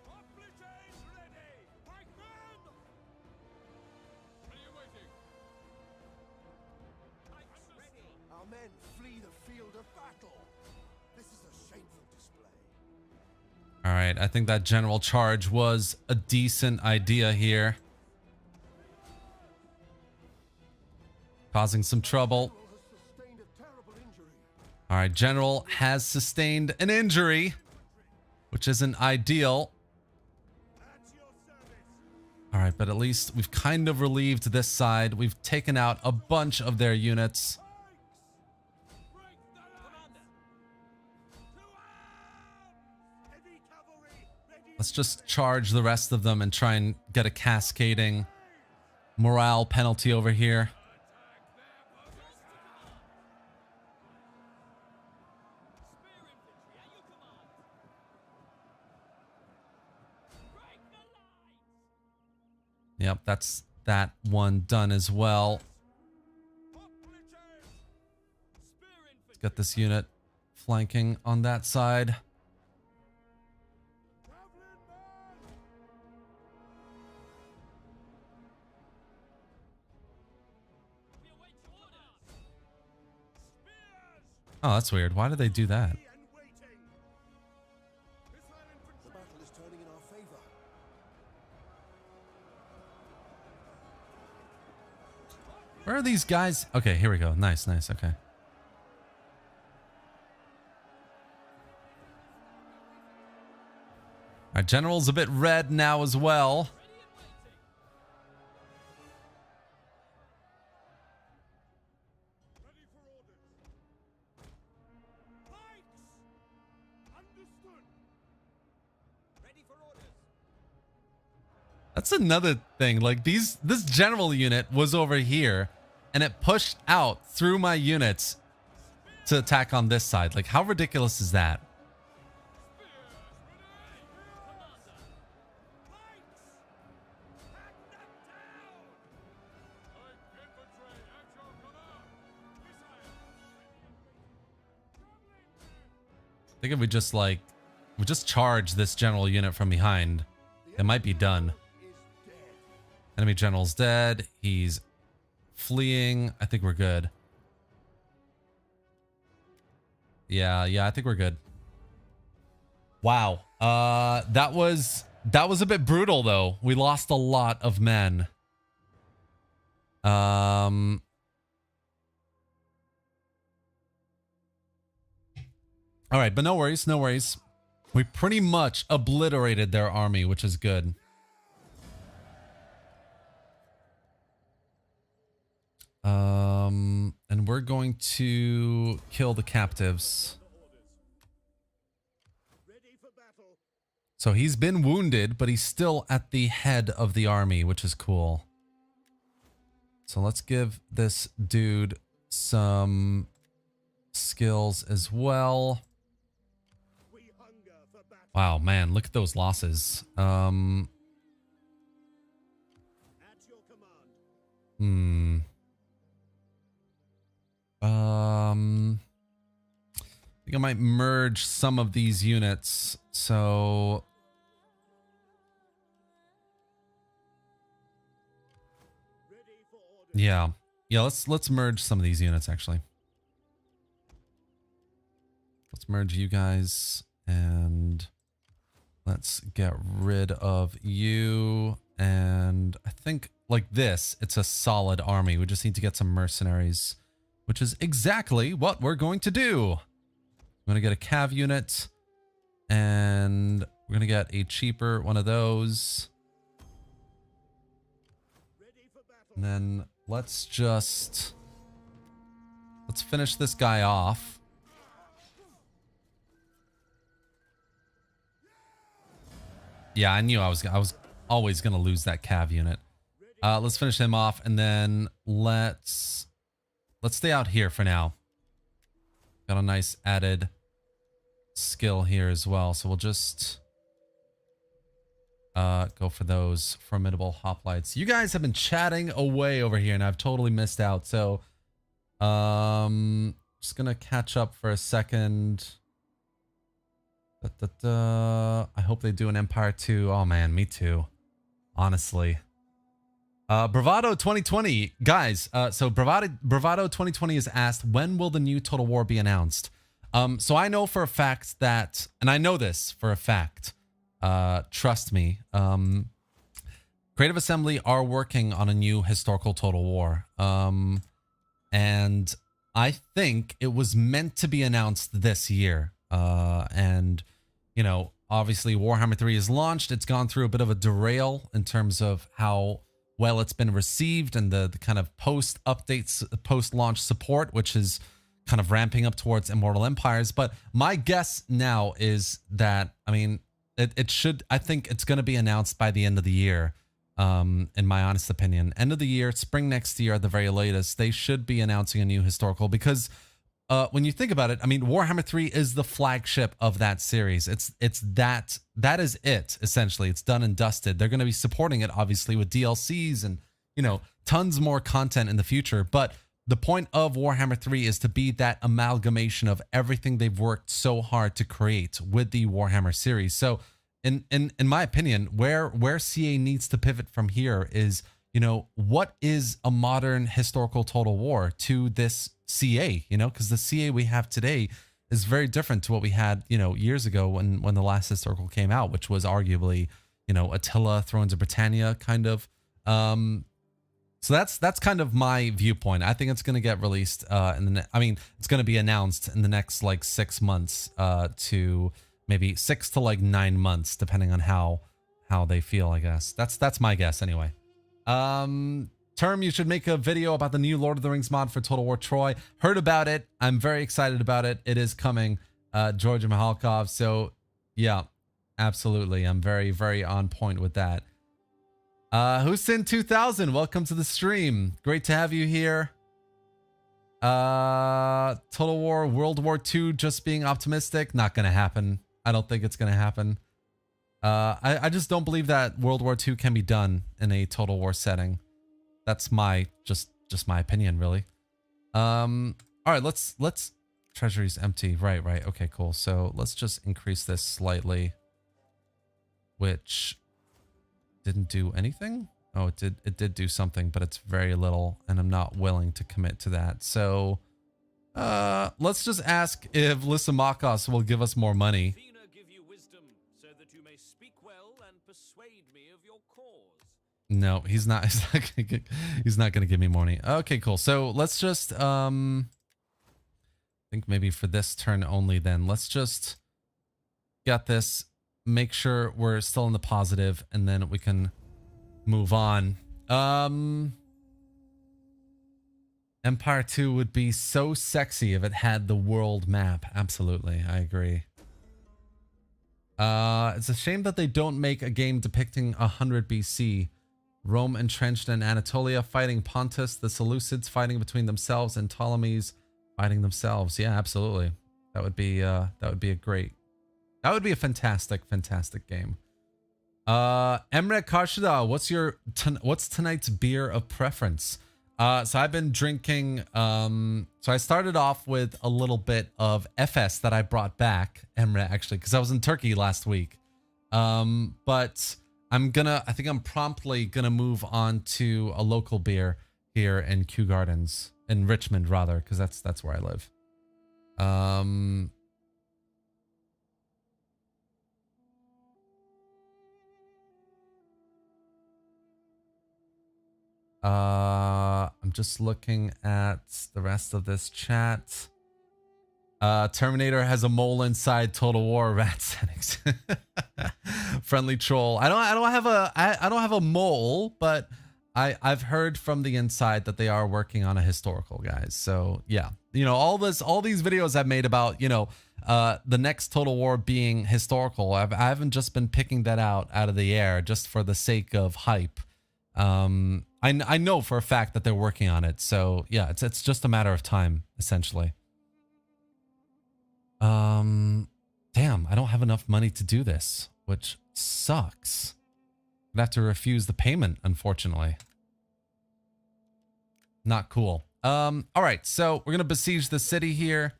B: Obliges ready. Like men. Ready and waiting. Pikes ready. Our men flee the field of battle. This is a shameful display.
A: All right, I think that general charge was a decent idea here. Causing some trouble.
B: General has sustained a terrible injury.
A: All right, general has sustained an injury, which isn't ideal.
B: At your service.
A: All right, but at least we've kind of relieved this side. We've taken out a bunch of their units.
B: Break the line. To arms. Heavy cavalry ready.
A: Let's just charge the rest of them and try and get a cascading morale penalty over here. Yep, that's that one done as well. Let's get this unit flanking on that side. Oh, that's weird. Why did they do that?
B: And waiting. Missile infantry. The battle is turning in our favor.
A: Where are these guys? Okay, here we go. Nice, nice. Okay. Our general's a bit red now as well.
B: Ready for orders. Pikes. Understood. Ready for orders.
A: That's another thing. Like this general unit was over here and it pushed out through my units to attack on this side. Like how ridiculous is that? think if we just like, we just charge this general unit from behind, it might be done. Enemy general's dead. He's fleeing. I think we're good. Yeah, I think we're good. Wow. That was a bit brutal though. We lost a lot of men. All right, but no worries, no worries. We pretty much obliterated their army, which is good. And we're going to kill the captives. So he's been wounded, but he's still at the head of the army, which is cool. So let's give this dude some skills as well. Wow, man, look at those losses. I think I might merge some of these units. So yeah, let's merge some of these units actually. Let's merge you guys and let's get rid of you. And I think like this, it's a solid army. We just need to get some mercenaries, which is exactly what we're going to do. I'm going to get a cav unit and we're going to get a cheaper one of those. And then let's finish this guy off. Yeah, I knew I was always going to lose that cav unit. Let's finish him off and then let's stay out here for now. Got a nice added skill here as well. So we'll just go for those formidable hoplites. You guys have been chatting away over here and I've totally missed out. So just gonna catch up for a second. I hope they do an Empire 2. Oh man, me too. Honestly. Bravado 2020, guys. So Bravado 2020 is asked, when will the new Total War be announced? So I know for a fact that, and I know this for a fact, trust me, Creative Assembly are working on a new historical Total War. And I think it was meant to be announced this year. And, you know, obviously Warhammer 3 is launched. It's gone through a bit of a derail in terms of how well it's been received and the kind of post-updates, post-launch support, which is kind of ramping up towards Immortal Empires. But my guess now is that, I mean, I think it's going to be announced by the end of the year, in my honest opinion. End of the year, spring next year at the very latest, they should be announcing a new historical because when you think about it, I mean, Warhammer 3 is the flagship of that series. That is it, essentially. It's done and dusted. They're going to be supporting it, obviously, with DLCs and, you know, tons more content in the future. But the point of Warhammer 3 is to be that amalgamation of everything they've worked so hard to create with the Warhammer series. So in my opinion, where CA needs to pivot from here is, you know, what is a modern historical Total War to this CA, you know, because the CA we have today is very different to what we had, you know, years ago when the last historical came out, which was arguably, you know, Attila, Thrones of Britannia kind of. So that's kind of my viewpoint. I think it's going to get released it's going to be announced in the next like 6 months to maybe 6 to like 9 months, depending on how they feel, I guess. That's my guess anyway. Term, you should make a video about the new Lord of the Rings mod for Total War Troy. Heard about it. I'm very excited about it. It is coming, Georgia Mihalkov. So yeah, absolutely. I'm very, very on point with that. Husin 2000, welcome to the stream. Great to have you here. Total War, World War II, just being optimistic. Not going to happen. I don't think it's going to happen. I just don't believe that World War II can be done in a Total War setting. That's my just my opinion, really. All right, let's treasury's empty. Right, right. Okay, cool. So let's just increase this slightly, which didn't do anything. Oh, it did do something, but it's very little, and I'm not willing to commit to that. So let's just ask if Lysimachos will give us more money.
C: Athena give you wisdom so that you may speak well and persuade me of your cause.
A: No, he's not. He's not gonna give me money. Okay, cool. So let's just I think maybe for this turn only. Then let's just get this. Make sure we're still in the positive, and then we can move on. Empire 2 would be so sexy if it had the world map. Absolutely, I agree. It's a shame that they don't make a game depicting 100 BC. Rome entrenched in Anatolia, fighting Pontus, the Seleucids fighting between themselves, and Ptolemies fighting themselves. Yeah, absolutely. That would be a fantastic, fantastic game. Emre Karşıdağ, what's tonight's beer of preference? So I've been drinking, so I started off with a little bit of Efes that I brought back, Emre, actually, because I was in Turkey last week. But I think I'm promptly gonna move on to a local beer here in Kew Gardens, in Richmond rather, because that's where I live. I'm just looking at the rest of this chat. Terminator has a mole inside Total War rat settings. Friendly troll. I don't have a mole, but I've heard from the inside that they are working on a historical, guys. So yeah, you know, all these videos I've made about, you know, the next Total War being historical. I haven't just been picking that out of the air just for the sake of hype. I know for a fact that they're working on it. So yeah, it's just a matter of time, essentially. Damn, I don't have enough money to do this, which sucks. I'd have to refuse the payment, unfortunately. Not cool. All right, so we're gonna besiege the city here.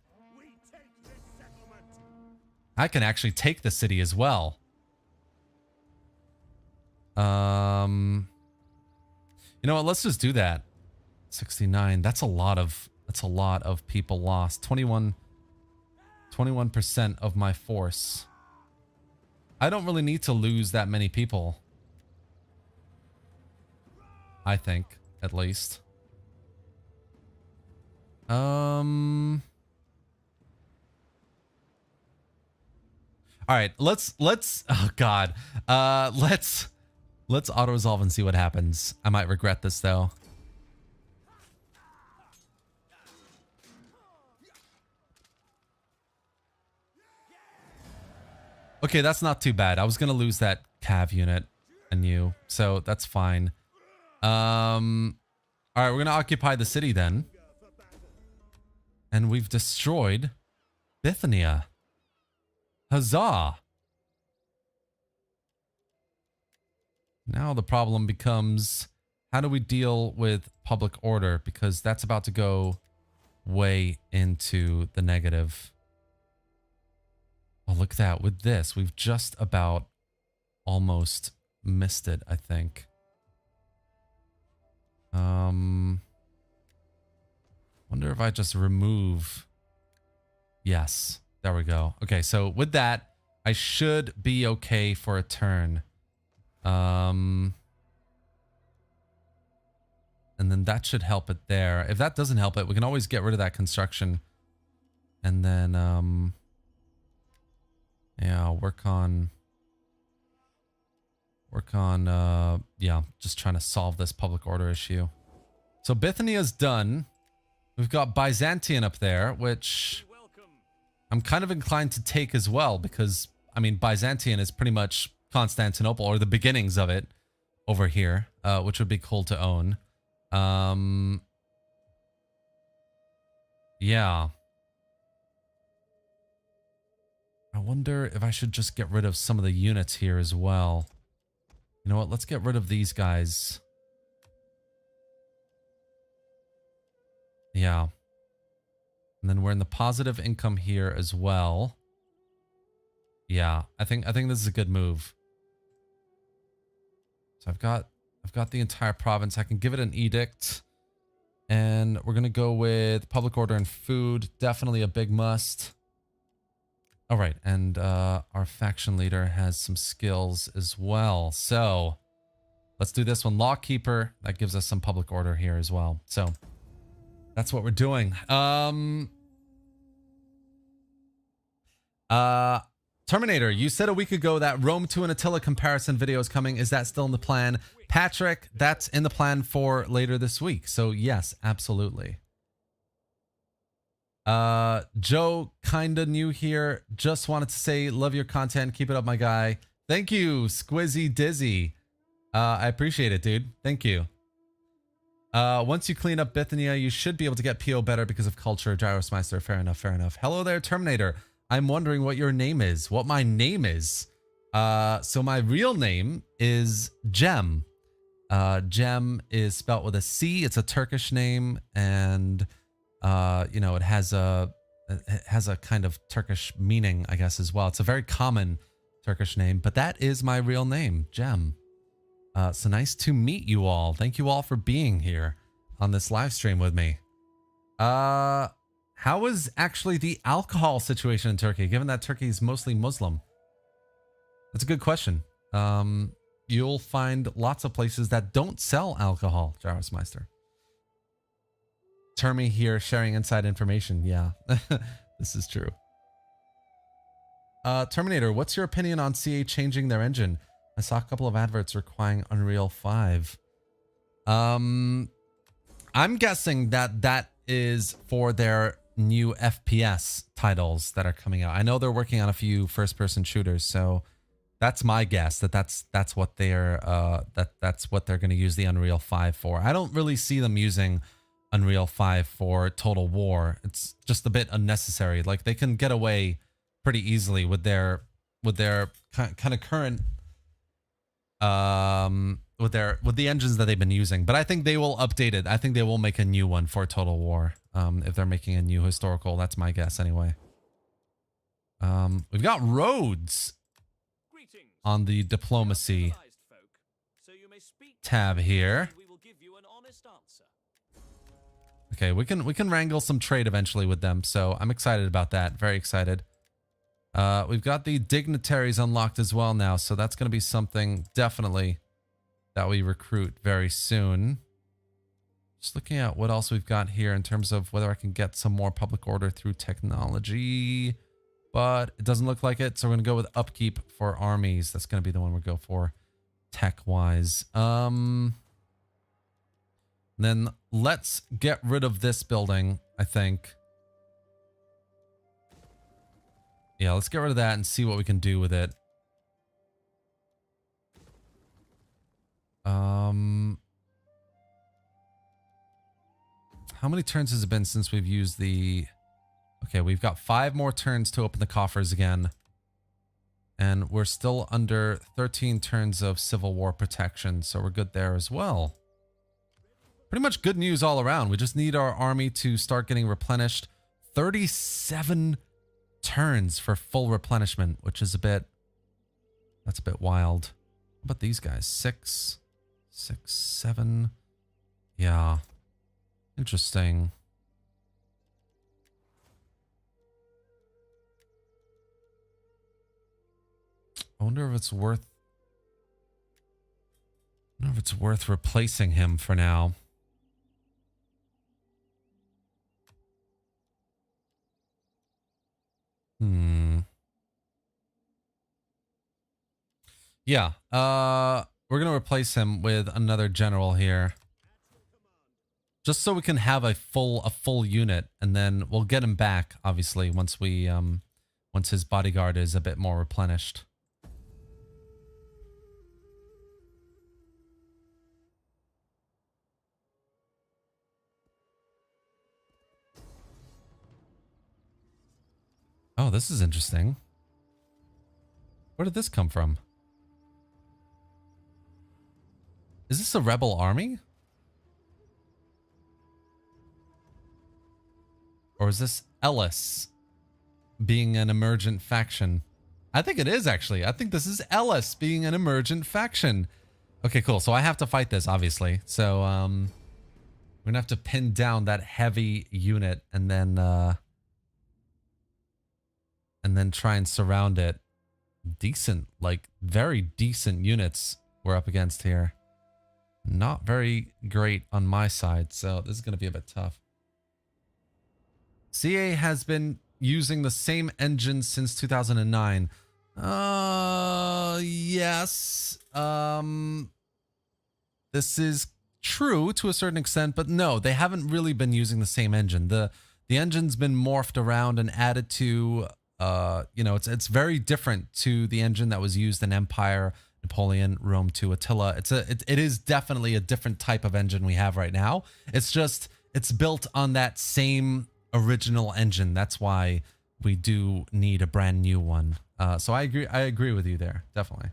A: I can actually take the city as well. You know what? Let's just do that. 69. That's a lot of people lost. 21% of my force. I don't really need to lose that many people. I think, at least. All right, let's oh god. Let's auto-resolve and see what happens. I might regret this though. Okay, that's not too bad. I was gonna lose that cav unit, I knew, so that's fine. All right, we're gonna occupy the city then. And we've destroyed Bithynia. Huzzah! Now the problem becomes, how do we deal with public order? Because that's about to go way into the negative. Oh, look at that. With this, we've just about almost missed it, I think. Wonder if I just remove... Yes, there we go. Okay, so with that, I should be okay for a turn. And then that should help it there. If that doesn't help it, we can always get rid of that construction. And then, yeah, work on, yeah, just trying to solve this public order issue. So Bithynia's done. We've got Byzantium up there, which I'm kind of inclined to take as well, because, I mean, Byzantium is pretty much Constantinople, or the beginnings of it over here, which would be cool to own. Yeah. I wonder if I should just get rid of some of the units here as well. You know what? Let's get rid of these guys. Yeah. And then we're in the positive income here as well. Yeah, I think this is a good move. So I've got the entire province. I can give it an edict. And we're going to go with public order and food. Definitely a big must. All right. And our faction leader has some skills as well. So let's do this one. Lawkeeper. That gives us some public order here as well. So that's what we're doing. Terminator, you said a week ago that Rome to an Attila comparison video is coming. Is that still in the plan? Patrick, that's in the plan for later this week. So yes, absolutely. Joe, kinda new here. Just wanted to say, love your content. Keep it up, my guy. Thank you, Squizzy Dizzy. I appreciate it, dude. Thank you. Once you clean up Bithynia, you should be able to get PO better because of culture. Gyrosmeister, fair enough, fair enough. Hello there, Terminator. I'm wondering what your name is, what my name is. So my real name is Gem. Gem is spelt with a C. It's a Turkish name, and you know, it has a kind of Turkish meaning, I guess, as well. It's a very common Turkish name, but that is my real name, Gem. So nice to meet you all. Thank you all for being here on this live stream with me. How is actually the alcohol situation in Turkey, given that Turkey is mostly Muslim? That's a good question. You'll find lots of places that don't sell alcohol, Gyrosmeister. Termi here sharing inside information. Yeah, this is true. Terminator, what's your opinion on CA changing their engine? I saw a couple of adverts requiring Unreal 5. I'm guessing that is for their new FPS titles that are coming out. I know they're working on a few first-person shooters, so that's my guess that's what they're that's what they're going to use the Unreal 5 for. I don't really see them using Unreal 5 for Total War. It's just a bit unnecessary. Like, they can get away pretty easily with their kind of current with the engines that they've been using. But I think they will update it. I think they will make a new one for Total War. If they're making a new historical, that's my guess anyway. We've got Rhodes on the diplomacy tab here. Okay, we can wrangle some trade eventually with them, so I'm excited about that. Very excited. We've got the dignitaries unlocked as well now, so that's going to be something definitely that we recruit very soon. Just looking at what else we've got here in terms of whether I can get some more public order through technology, but it doesn't look like it, so we're going to go with upkeep for armies. That's going to be the one we'll go for tech-wise. Then let's get rid of this building, I think. Yeah, let's get rid of that and see what we can do with it. How many turns has it been since we've used the... Okay, we've got 5 more turns to open the coffers again. And we're still under 13 turns of Civil War protection, so we're good there as well. Pretty much good news all around. We just need our army to start getting replenished. 37 turns for full replenishment, which is a bit... That's a bit wild. How about these guys? 6, 7... Yeah. Interesting. I wonder if it's worth... I wonder if it's worth replacing him for now. Yeah. We're going to replace him with another general here. Just so we can have a full unit, and then we'll get him back, obviously, once we once his bodyguard is a bit more replenished. Oh, this is interesting. Where did this come from? Is this a rebel army? Or is this Ellis being an emergent faction? I think it is, actually. I think this is Ellis being an emergent faction. Okay, cool. So I have to fight this, obviously. So we're gonna have to pin down that heavy unit and then try and surround it. Decent, like very decent units we're up against here. Not very great on my side, so this is gonna be a bit tough. CA has been using the same engine since 2009. Yes. This is true to a certain extent, but no, they haven't really been using the same engine. The engine's been morphed around and added to, you know, it's very different to the engine that was used in Empire, Napoleon, Rome 2, Attila. It is definitely a different type of engine we have right now. It's just, it's built on that same original engine. That's why we do need a brand new one. So I agree with you there, definitely.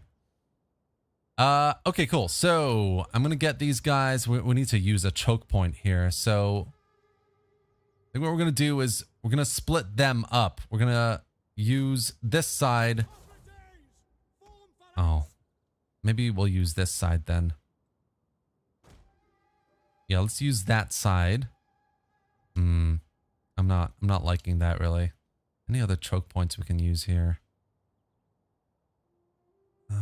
A: Okay, cool. So I'm gonna get these guys. We need to use a choke point here. So I think what we're gonna do is we're gonna split them up. We're gonna use this side. Oh, maybe we'll use this side then. Yeah, let's use that side. I'm not liking that really. Any other choke points we can use here? I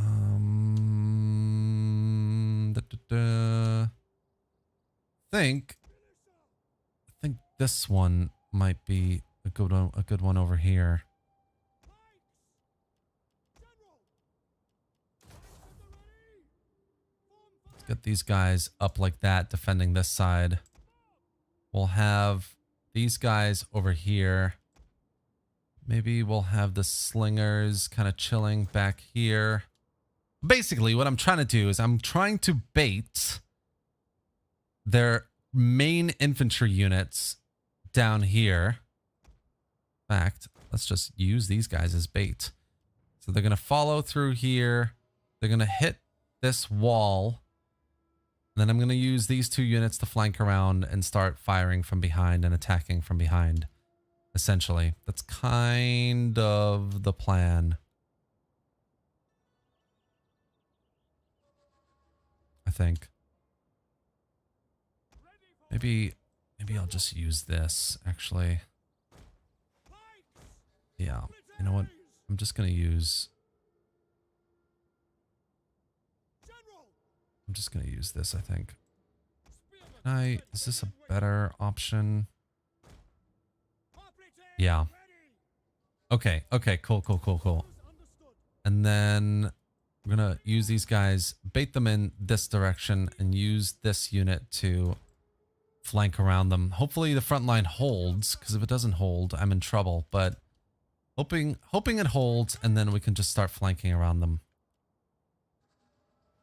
A: think this one might be a good one over here. Let's get these guys up like that, defending this side. We'll have these guys over here. Maybe we'll have the slingers kind of chilling back here. Basically, what I'm trying to do is I'm trying to bait their main infantry units down here. In fact, let's just use these guys as bait. So they're going to follow through here. They're going to hit this wall. Then I'm going to use these two units to flank around and start firing from behind and attacking from behind. Essentially, that's kind of the plan. I think. Maybe I'll just use this, actually. Yeah, you know what? I'm just going to use... I'm just going to use this, I think. Is this a better option? Yeah. Okay, cool. And then we're going to use these guys, bait them in this direction, and use this unit to flank around them. Hopefully the front line holds, because if it doesn't hold, I'm in trouble. But hoping it holds, and then we can just start flanking around them.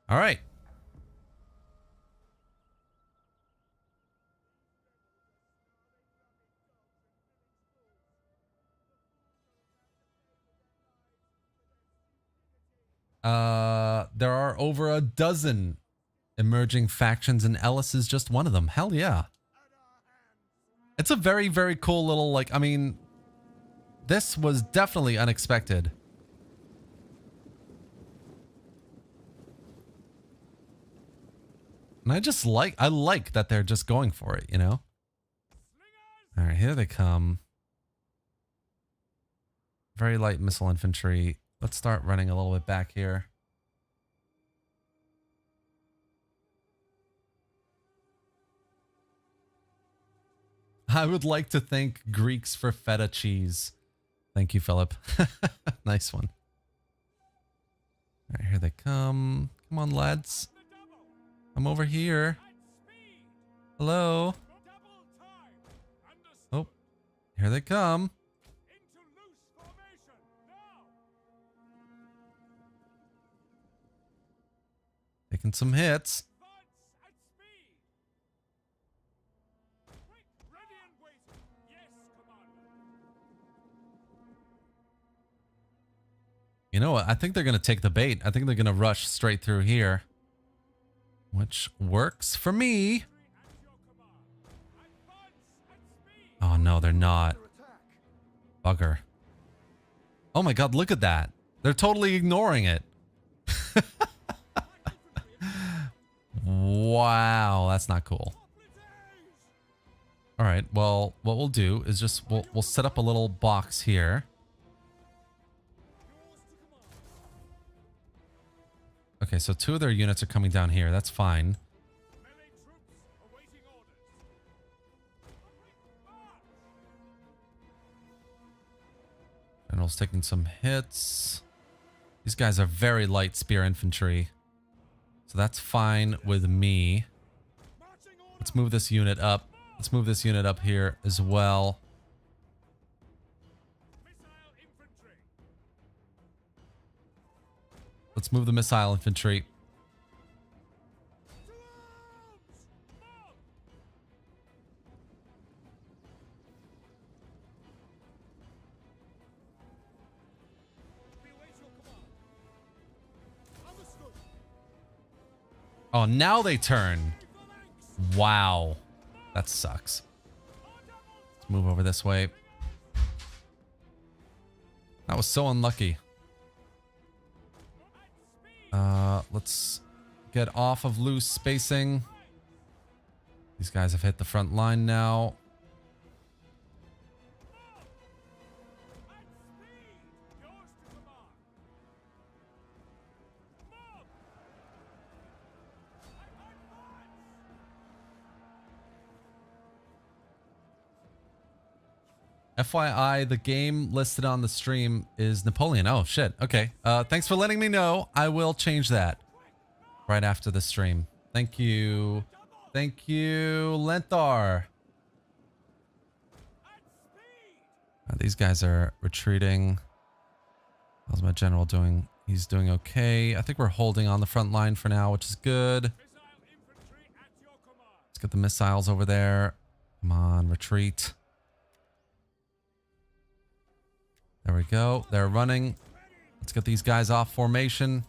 A: All right. There are over a dozen emerging factions, and Ellis is just one of them. Hell yeah. It's a very, very cool little, like, I mean, this was definitely unexpected. And I like that they're just going for it, you know? All right, here they come. Very light missile infantry. Let's start running a little bit back here. I would like to thank Greeks for feta cheese. Thank you, Philip. Nice one. All right, here they come. Come on, lads. I'm over here. Hello. Oh, here they come. Taking some hits. You know what? I think they're going to take the bait. I think they're going to rush straight through here. Which works for me. Oh no, they're not.
B: Under attack.
A: Bugger. Oh my god, look at that. They're totally ignoring it. Wow, that's not cool. All right, well, what we'll do is just we'll set up a little box here. Okay, so 2 of their units are coming down here. That's fine.
C: Melee troops awaiting orders.
A: General's taking some hits. These guys are very light spear infantry. So that's fine with me. Let's move this unit up. Let's move this unit up here as well.
C: Missile infantry.
A: Let's move the missile infantry.
C: We await your command.
B: Understood.
A: Oh, now they turn. Wow. That sucks. Let's move over this way. That was so unlucky. Let's get off of loose spacing. These guys have hit the front line now.
C: Yours to command.
A: FYI, the game listed on the stream is Napoleon. Oh, shit. Okay. Thanks for letting me know. I will change that right after the stream. Thank you. Thank you, Lenthar. These guys are retreating. How's my general doing? He's doing okay. I think we're holding on the front line for now, which is good.
C: Missile infantry at your command.
A: Let's get the missiles over there. Come on, retreat. There we go. They're running. Let's get these guys off formation.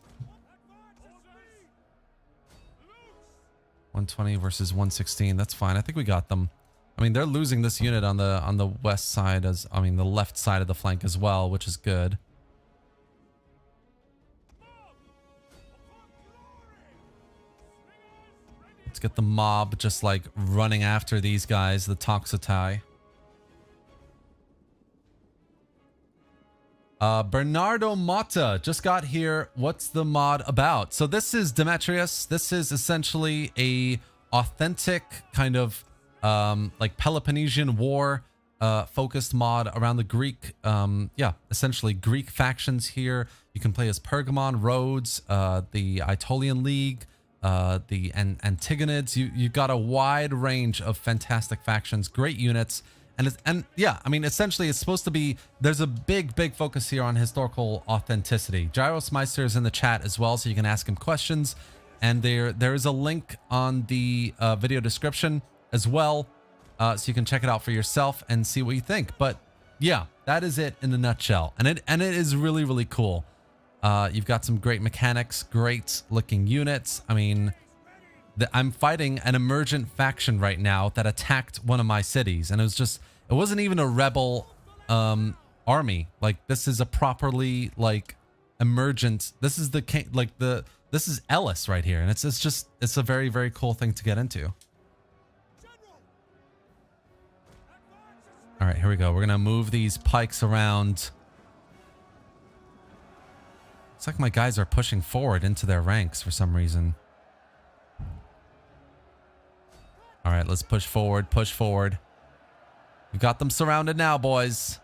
A: 120 versus 116. That's fine. I think we got them. I mean, they're losing this unit on the west side the left side of the flank as well, which is good. Let's get the mob just like running after these guys, the Toxotai. Bernardo Mata just got here. What's the mod about? So this is Demetrios. This is essentially a authentic kind of like Peloponnesian War focused mod around the Greek, essentially Greek factions here. You can play as Pergamon, Rhodes, the Aetolian League, the Antigonids. You've got a wide range of fantastic factions, great units. And yeah, I mean, essentially it's supposed to be, there's a big focus here on historical authenticity. Gyros Meister is in the chat as well, so you can ask him questions. And there is a link on the video description as well, so you can check it out for yourself and see what you think. But yeah, that is it in a nutshell. And it is really cool. You've got some great mechanics, great looking units. I mean, I'm fighting an emergent faction right now that attacked one of my cities, and it wasn't even a rebel army. Like, this is a properly like emergent. This is this is Ellis right here, and it's a very cool thing to get into. All right, here we go. We're gonna move these pikes around. It's like my guys are pushing forward into their ranks for some reason. All right, let's push forward, push forward. We've got them surrounded now, boys.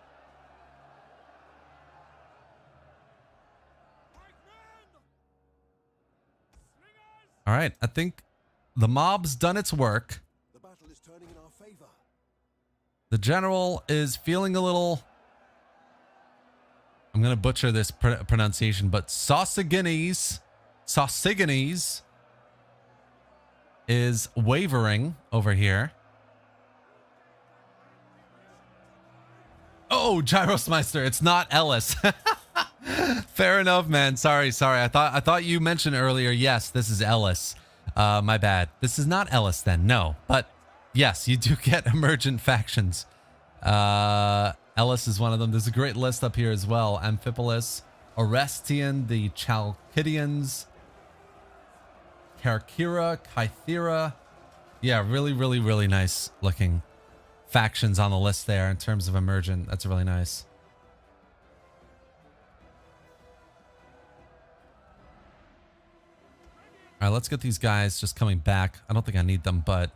A: All right, I think the mob's done its work.
B: The battle is turning in our favor.
A: The general is feeling a little... I'm going to butcher this pronunciation, but Sosigenes is wavering over here. Oh, Gyrosmeister, it's not Ellis. Fair enough, man. Sorry. I thought you mentioned earlier. Yes, this is Ellis. My bad. This is not Ellis then. No, but yes, you do get emergent factions. Ellis is one of them. There's a great list up here as well. Amphipolis, Orestian, the Chalcidians, Kerkyra, Kythera. Yeah, really, really, really nice looking factions on the list there in terms of emergent. That's really nice. All right, let's get these guys just coming back. I don't think I need them, but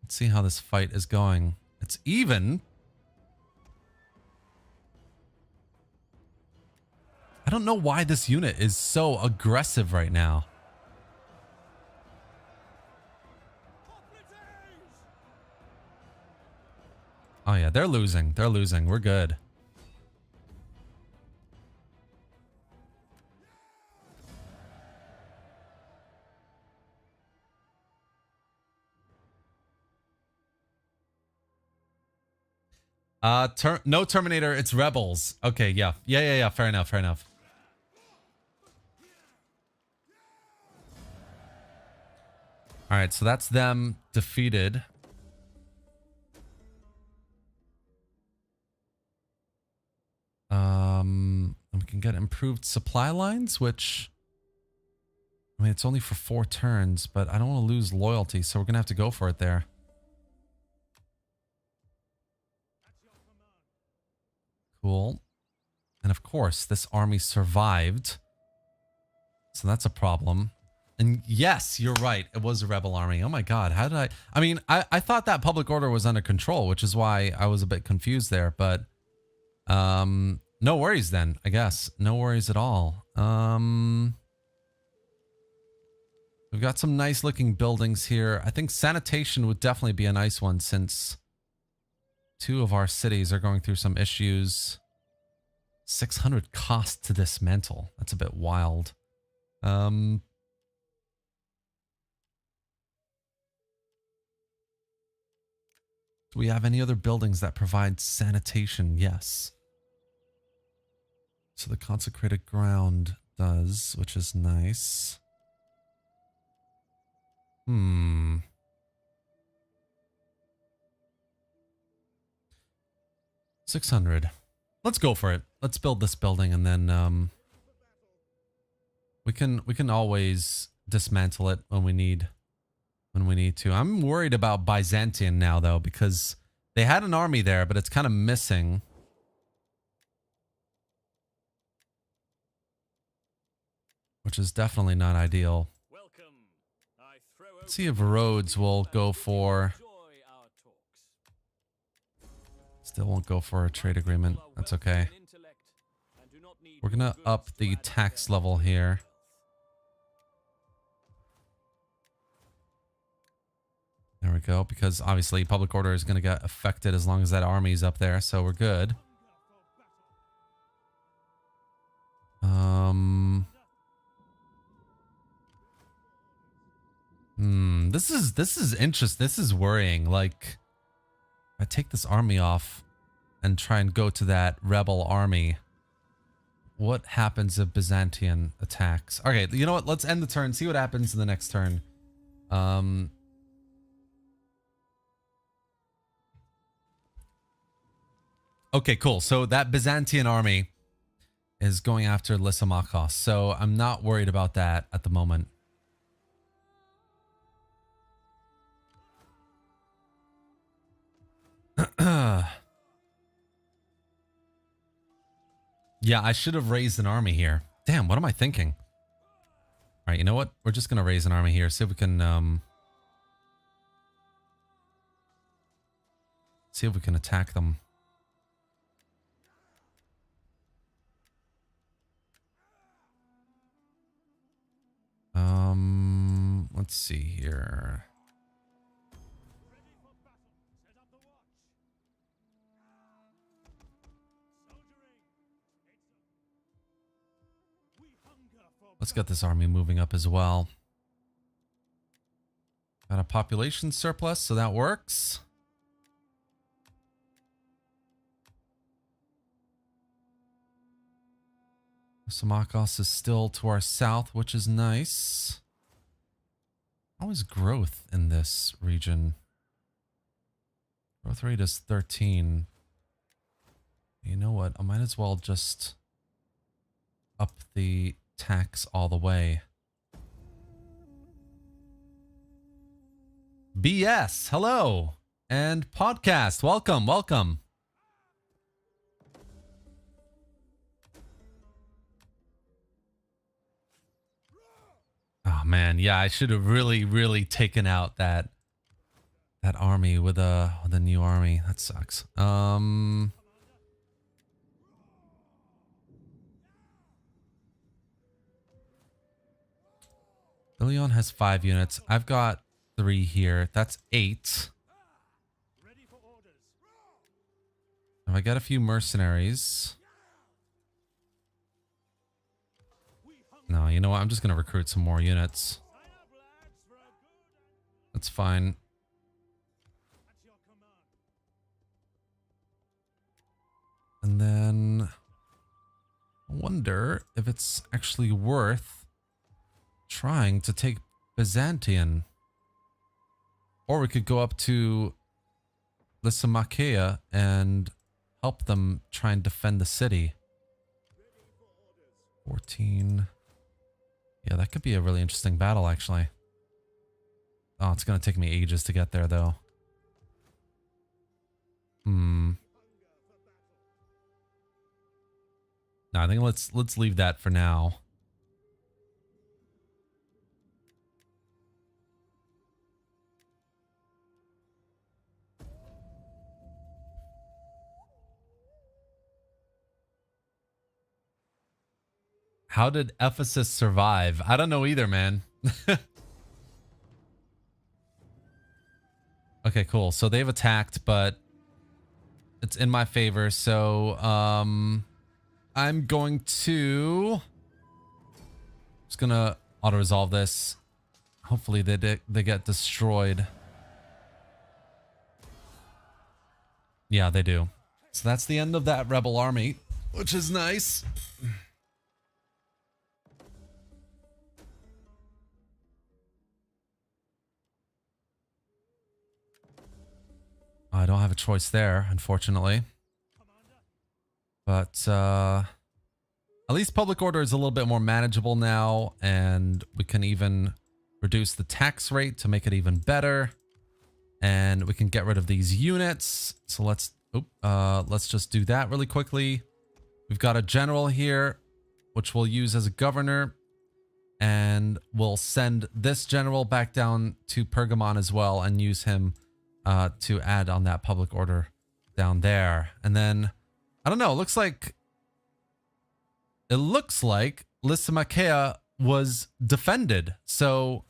A: let's see how this fight is going. It's even. I don't know why this unit is so aggressive right now. Oh yeah, they're losing. They're losing. We're good. No Terminator, it's Rebels. Okay, yeah. Yeah. Fair enough, fair enough. All right, so that's them defeated. We can get improved supply lines, which, I mean, it's only for 4 turns, but I don't want to lose loyalty, so we're gonna have to go for it there. Cool. And of course, this army survived. So that's a problem. And yes, you're right. It was a rebel army. Oh my God. How did I mean, I thought that public order was under control, which is why I was a bit confused there, but no worries then, I guess. No worries at all. We've got some nice looking buildings here. I think sanitation would definitely be a nice one since 2 of our cities are going through some issues. 600 cost to dismantle. That's a bit wild. Do we have any other buildings that provide sanitation? Yes. So the consecrated ground does, which is nice. 600. Let's go for it. Let's build this building and then we can always dismantle it when we need to. I'm worried about Byzantium now though, because they had an army there, but it's kind of missing. Which is definitely not ideal. Let's see if Rhodes will go for... Still won't go for a trade agreement. That's okay. We're going to up the tax level here. There we go, because obviously public order is going to get affected as long as that army is up there, so we're good. This is interesting. This is worrying. Like, if I take this army off and try and go to that rebel army, what happens if Byzantium attacks? Okay, you know what? Let's end the turn. See what happens in the next turn. Okay, cool. So that Byzantine army is going after Lysimachos. So I'm not worried about that at the moment. Yeah, I should have raised an army here. Damn, what am I thinking? All right, you know what? We're just going to raise an army here. See if we can attack them. Let's see here. Let's get this army moving up as well. Got a population surplus, so that works. Lysimachos is still to our south, which is nice. Always growth in this region. Growth rate is 13. You know what? I might as well just up the tax all the way. BS, hello. And podcast, welcome, welcome. Oh man, yeah, I should have really taken out that army with a new army. That sucks. Ilion has 5 units. I've got 3 here. That's 8. If I get a few mercenaries. No, you know what? I'm just going to recruit some more units. That's fine. And then I wonder if it's actually worth trying to take Byzantium. Or we could go up to Lysimachia and help them try and defend the city. 14. Yeah, that could be a really interesting battle, actually. Oh, it's going to take me ages to get there, though. No, I think let's leave that for now. How did Ephesus survive? I don't know either, man. Okay, cool. So they've attacked, but it's in my favor. So, I'm going to just gonna auto resolve this. Hopefully they get destroyed. Yeah, they do. So that's the end of that rebel army, which is nice. I don't have a choice there, unfortunately. But at least public order is a little bit more manageable now, and we can even reduce the tax rate to make it even better. And we can get rid of these units. So let's just do that really quickly. We've got a general here, which we'll use as a governor. And we'll send this general back down to Pergamon as well and use him to add on that public order down there. And then, I don't know, it looks like Lysimachia was defended. So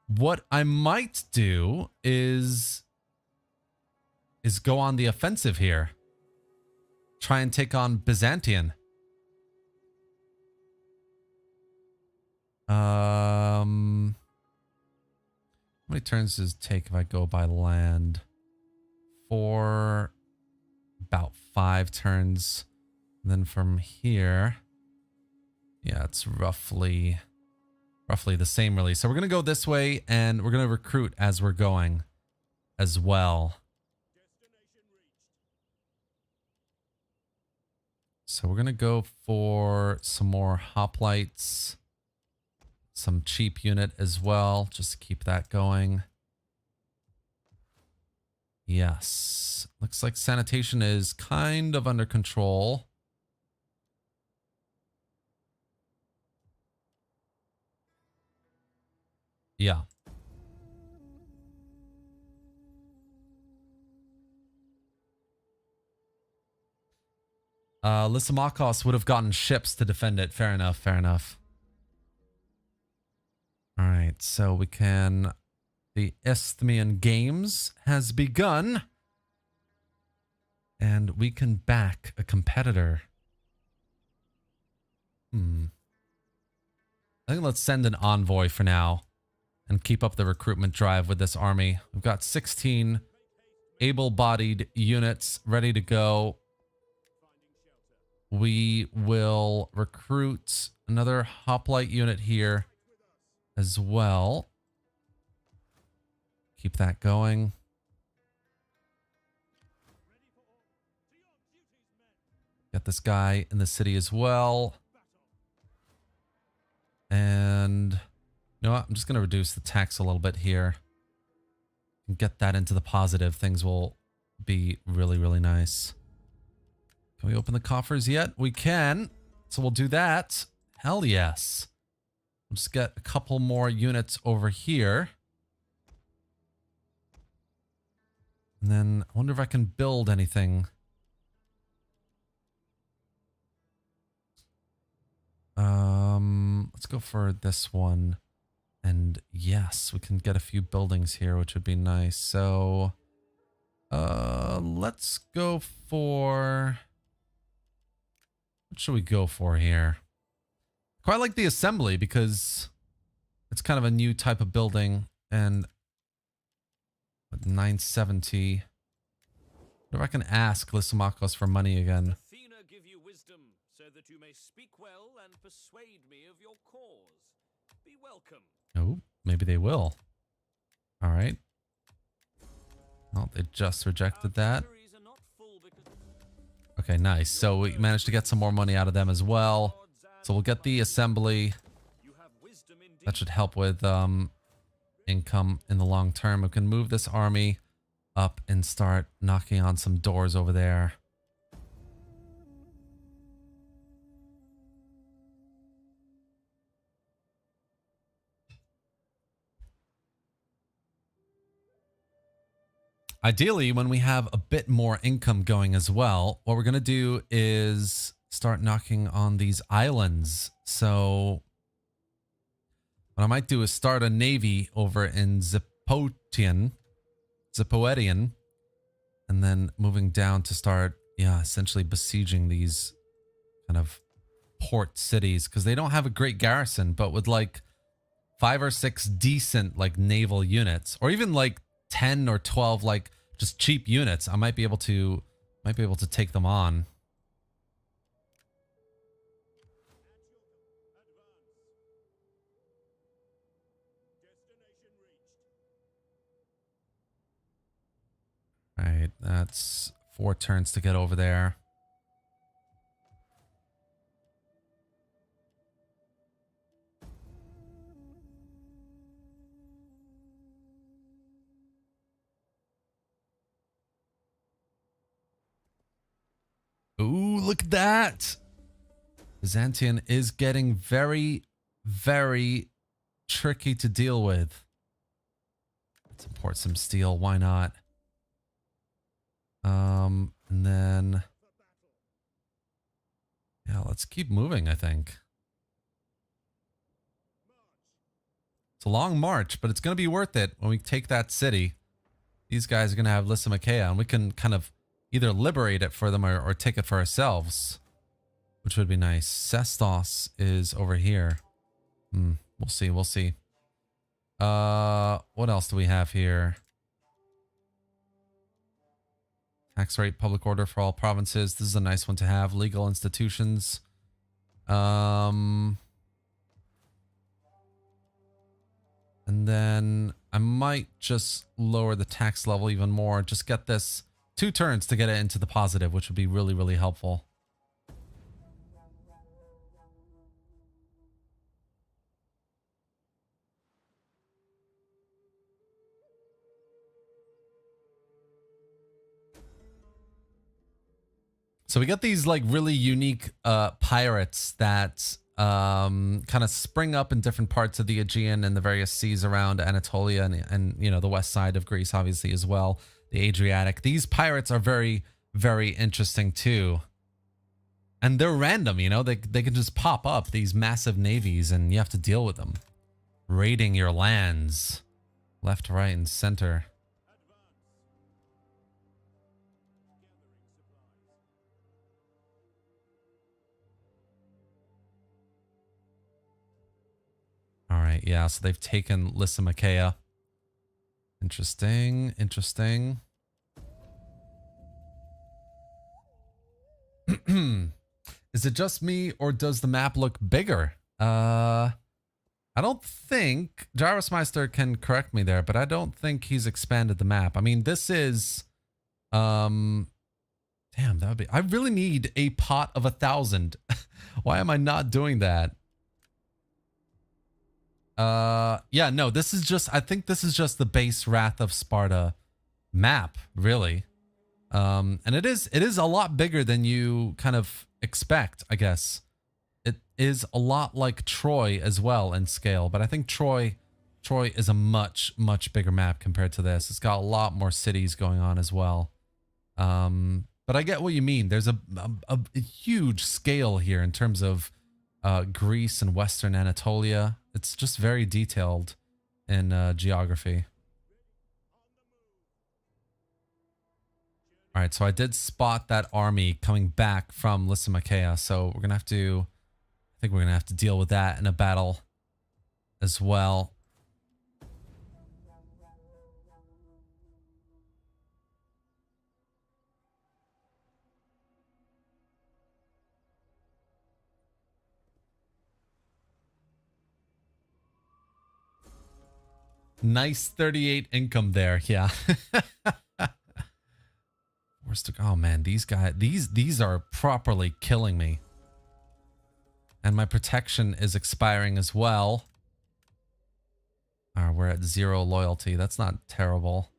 A: what I might do is go on the offensive here. Try and take on Byzantium. How many turns does it take if I go by land? 4, about 5 turns. And then from here, yeah, it's roughly the same, really. So we're going to go this way, and we're going to recruit as we're going as well. So we're going to go for some more hoplites. Some cheap unit as well, just to keep that going. Yes. Looks like sanitation is kind of under control. Yeah. Lysimachos would have gotten ships to defend it. Fair enough, fair enough. All right, so we can... The Isthmian Games has begun. And we can back a competitor. I think let's send an envoy for now. And keep up the recruitment drive with this army. We've got 16 able-bodied units ready to go. We will recruit another hoplite unit here as well. Keep that going. this guy in the city as well. And you know what? I'm just going to reduce the tax a little bit here. And get that into the positive. Things will be really, really nice. Can we open the coffers yet? We can. So we'll do that. Hell yes. We'll just get a couple more units over here. And then I wonder if I can build anything. Let's go for this one. And yes, we can get a few buildings here, which would be nice. So, let's go for... What should we go for here? Quite like the assembly because it's kind of a new type of building. And 970. What if I can ask Lysimachos for money again?
C: Athena give you wisdom, so that you may speak well and persuade me of your cause. Be welcome.
A: Oh, maybe they will. All right. Oh, they just rejected that. Okay, nice. So we managed to get some more money out of them as well. So we'll get the assembly. That should help with income in the long term. We can move this army up and start knocking on some doors over there. Ideally, when we have a bit more income going as well, what we're going to do is start knocking on these islands. So what I might do is start a navy over in Zipoetion, and then moving down to start, essentially besieging these kind of port cities because they don't have a great garrison, but with like 5 or 6 decent like naval units, or even like 10 or 12 like just cheap units, I might be able to take them on. All right, that's 4 turns to get over there. Ooh, look at that. Byzantium is getting very, very tricky to deal with. Let's import some steel. Why not? And then, let's keep moving, I think. It's a long march, but it's going to be worth it when we take that city. These guys are going to have Lysimachia, and we can kind of either liberate it for them or take it for ourselves, which would be nice. Sestos is over here. We'll see. We'll see. What else do we have here? Tax rate, public order for all provinces. This is a nice one to have. Legal institutions. And then I might just lower the tax level even more. Just get this 2 turns to get it into the positive, which would be really, really helpful. So we got these like really unique pirates that kind of spring up in different parts of the Aegean and the various seas around Anatolia and you know, the west side of Greece, obviously, as well. The Adriatic. These pirates are very, very interesting too. And they're random, you know, they can just pop up, these massive navies, and you have to deal with them. Raiding your lands. Left, right, and center. All right, yeah, so they've taken Lysimachia. Interesting, interesting. Is it just me, or does the map look bigger? I don't think... Gyrosmeister can correct me there, but I don't think he's expanded the map. I mean, this is... 10 Damn, that would be... I really need a pot of 1,000. Why am I not doing that? Yeah, no, this is just... I think this is just the base Wrath of Sparta map, really. And it is a lot bigger than you kind of expect, I guess. It is a lot like Troy as well in scale, but I think Troy is a much bigger map compared to this. It's got a lot more cities going on as well. But I get what you mean. There's a huge scale here in terms of Greece and Western Anatolia. It's just very detailed in geography. All right, so I did spot that army coming back from Lysimachia, so we're gonna have to... I think we're gonna have to deal with that in a battle as well. Nice 38 income there, yeah. Oh man, these guys, these are properly killing me. And my protection is expiring as well. We're at 0 loyalty. That's not terrible.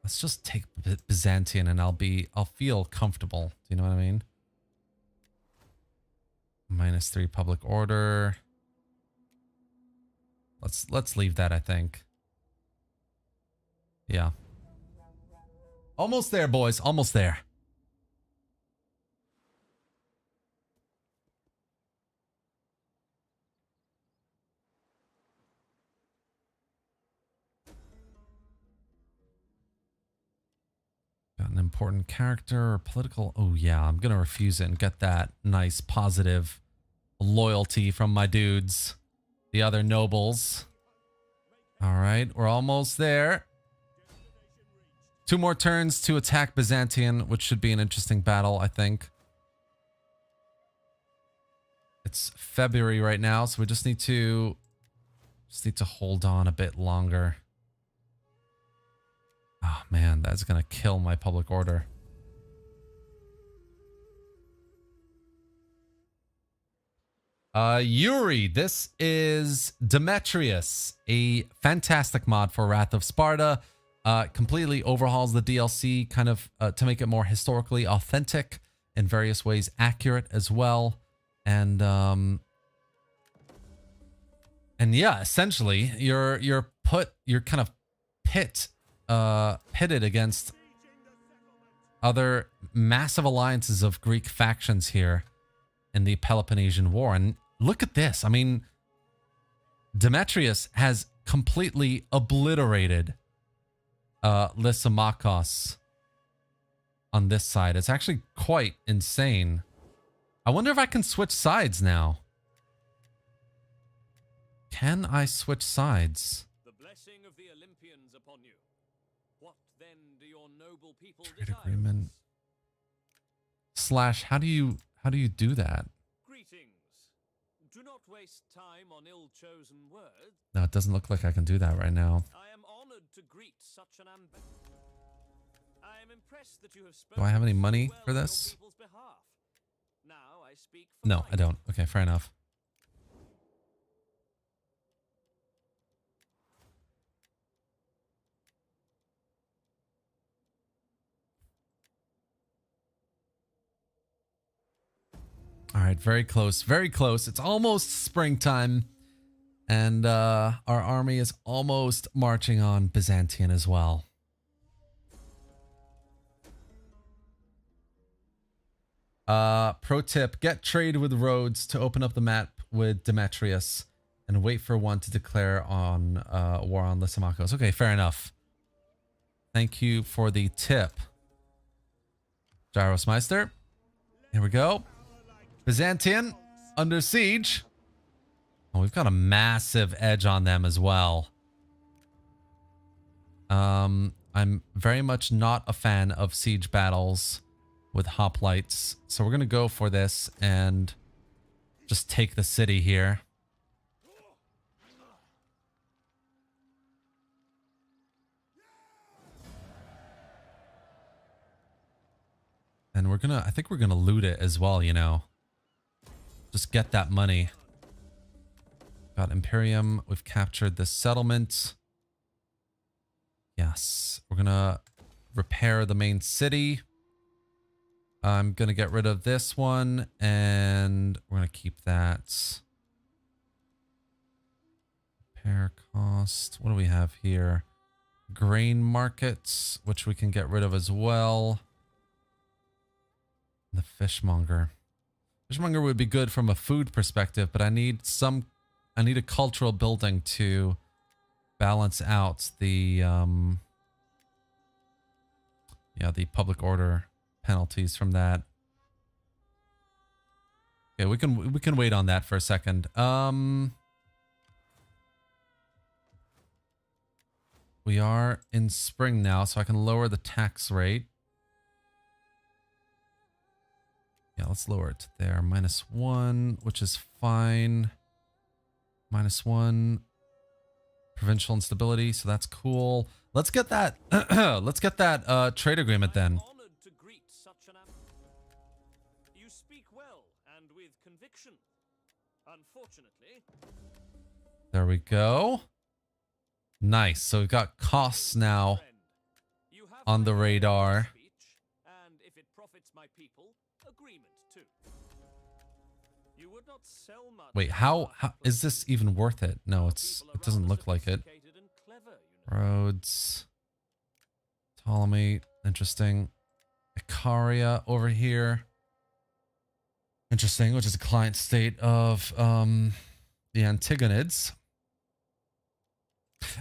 A: Let's just take Byzantium and I'll feel comfortable. Do you know what I mean? -3 public order. Let's leave that, I think. Yeah. Almost there, boys. Almost there. Got an important character or political... Oh, yeah. I'm going to refuse it and get that nice positive loyalty from my dudes. The other nobles. All right. We're almost there. 2 more turns to attack Byzantium, which should be an interesting battle, I think. It's February right now, so we just need to hold on a bit longer. Oh man, that's gonna kill my public order. Yuri, this is Demetrios, a fantastic mod for Wrath of Sparta. Completely overhauls the DLC kind of to make it more historically authentic, in various ways accurate as well. And yeah, essentially you're kind of pitted against other massive alliances of Greek factions here in the Peloponnesian War. And look at this. I mean, Demetrios has completely obliterated Lysimachos on this side. It's actually quite insane. I wonder if I can switch sides now. Can I switch sides?
C: The blessing of the Olympians upon you. What then do your noble people
A: Trade
C: desire?
A: agreement. / how do you do that?
C: Greetings. Do not waste time on ill-chosen words.
A: No, it doesn't look like I can do that right now.
C: I am honored to greet such an I am impressed that you have
A: Do I have any money
C: well
A: for
C: on your
A: this?
C: people's behalf. Now I speak for
A: No,
C: mine.
A: I don't. Okay, fair enough. All right, very close, very close. It's almost springtime, and our army is almost marching on Byzantium as well. Pro tip, get trade with Rhodes to open up the map with Demetrios and wait for one to declare on war on Lysimachos. Okay, fair enough. Thank you for the tip, Gyrosmeister. Here we go. Byzantium under siege. Oh, we've got a massive edge on them as well. I'm very much not a fan of siege battles with hoplites, so we're gonna go for this and just take the city here. And I think we're gonna loot it as well, you know. Just get that money. Got Imperium. We've captured the settlement. Yes. We're gonna repair the main city. I'm gonna get rid of this one, and we're gonna keep that. Repair cost. What do we have here? Grain markets, which we can get rid of as well. The fishmonger. Fishmonger would be good from a food perspective, but I need a cultural building to balance out the the public order penalties from that. Okay, we can wait on that for a second. We are in spring now, so I can lower the tax rate. Yeah, let's lower it to there. -1, which is fine. -1. Provincial instability, so that's cool. Let's get that let's get that trade agreement then.
C: Honored to greet such an You speak well and with conviction. Unfortunately,
A: There we go. Nice. So we've got costs now
C: you have
A: on the
C: my
A: radar.
C: speech, and if it profits my people, agreement too. You would not sell much.
A: Wait, how is this even worth it? No, it doesn't look like it.
C: Sophisticated and clever, you know.
A: Rhodes. Ptolemy. Interesting. Icaria over here. Interesting, which is a client state of the Antigonids.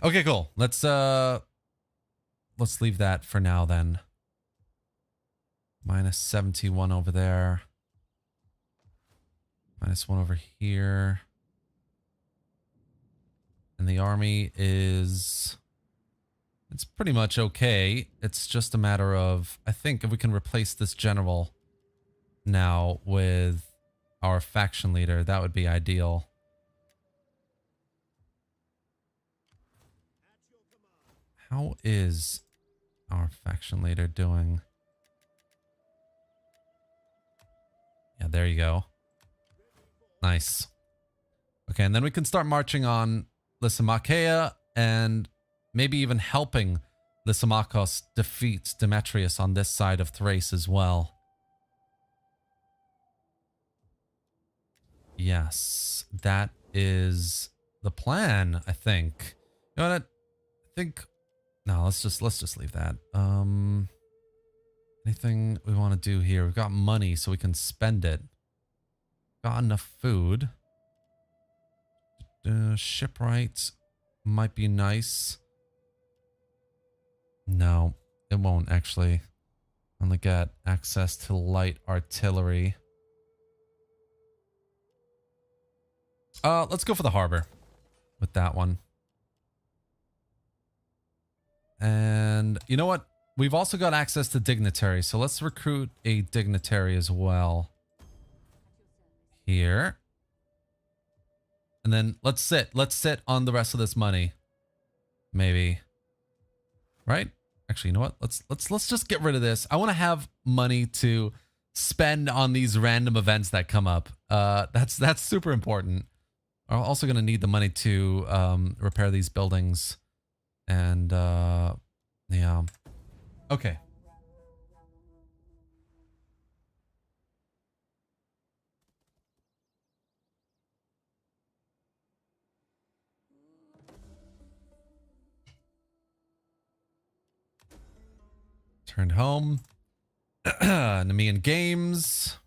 A: Okay, cool. Let's leave that for now then. -71 over there. -1 over here. And the army is... It's pretty much okay. It's just a matter of... I think if we can replace this general now with our faction leader, that would be ideal. How is our faction leader doing? Yeah, there you go. Nice. Okay, and then we can start marching on Lysimachia and maybe even helping Lysimachos defeat Demetrios on this side of Thrace as well. Yes, that is the plan, I think. You know what? I think... No, let's just leave that. Anything we want to do here? We've got money, so we can spend it. Got enough food. Shipwright might be nice. No, it won't actually. Only get access to light artillery. Let's go for the harbor with that one. And you know what? We've also got access to dignitary, so let's recruit a dignitary as well. Here. And then let's sit on the rest of this money. Maybe. Right? Actually, you know what? Let's just get rid of this. I want to have money to spend on these random events that come up. That's super important. I'm also going to need the money to repair these buildings. And yeah. Okay. Turned home. Nemean Games.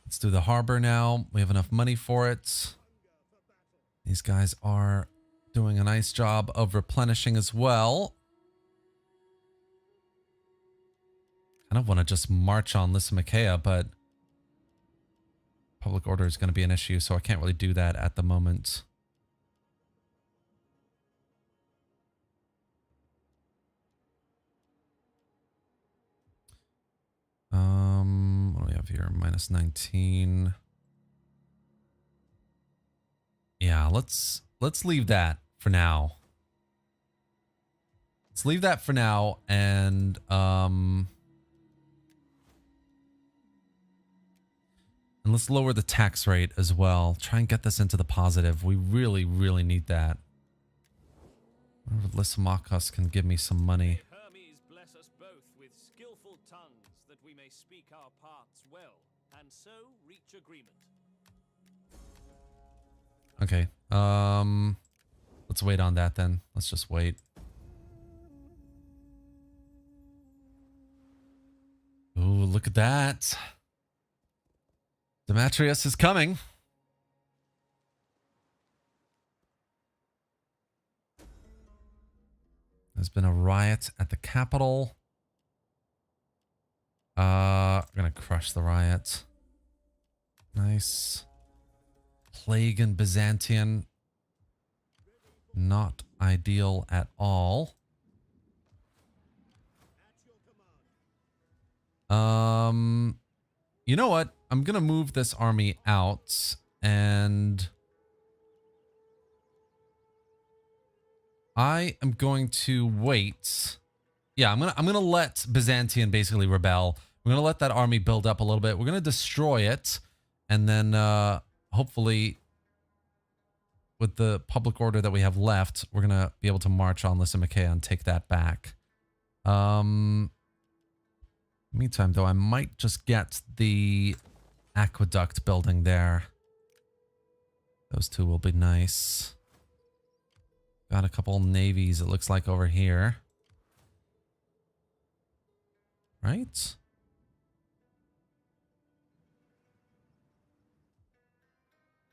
A: Let's do the harbor now. We have enough money for it. These guys are doing a nice job of replenishing as well. Kind of want to just march on Lysimachia, but public order is going to be an issue, so I can't really do that at the moment. What do we have here? -19. Yeah, let's leave that for now. Let's leave that for now, and let's lower the tax rate as well. Try and get this into the positive. We really, really need that. Lysimachos can give me some money.
C: Hermes bless us both with skillful tongues that we may speak our parts well, and so reach agreement.
A: Okay. Let's wait on that then. Let's just wait. Ooh, look at that. Demetrios is coming. There's been a riot at the capital. We're gonna crush the riot. Nice. Plague in Byzantium. Not ideal at all. You know what? I'm gonna move this army out, and I am going to wait. Yeah, I'm gonna let Byzantium basically rebel. We're gonna let that army build up a little bit. We're gonna destroy it, and then hopefully, with the public order that we have left, we're gonna be able to march on Lysimachia and take that back. Meantime, though, I might just get the aqueduct building there. Those two will be nice. Got a couple navies, it looks like, over here. Right?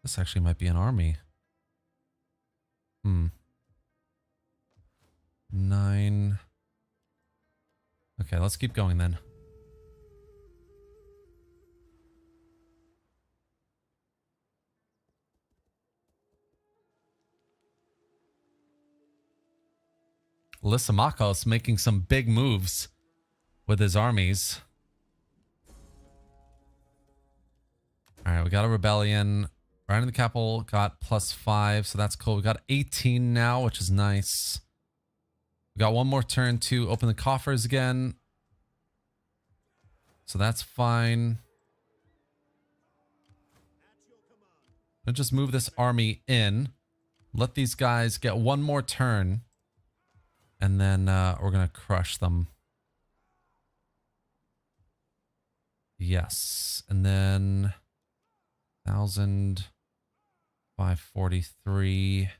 A: This actually might be an army. 9. Okay, let's keep going then. Lysimachos making some big moves with his armies. Alright, we got a rebellion. Right in the capital, got +5, so that's cool. We got 18 now, which is nice. We got one more turn to open the coffers again. So that's fine. I'll just move this army in. Let these guys get one more turn. And then we're going to crush them. Yes. And then 1,543.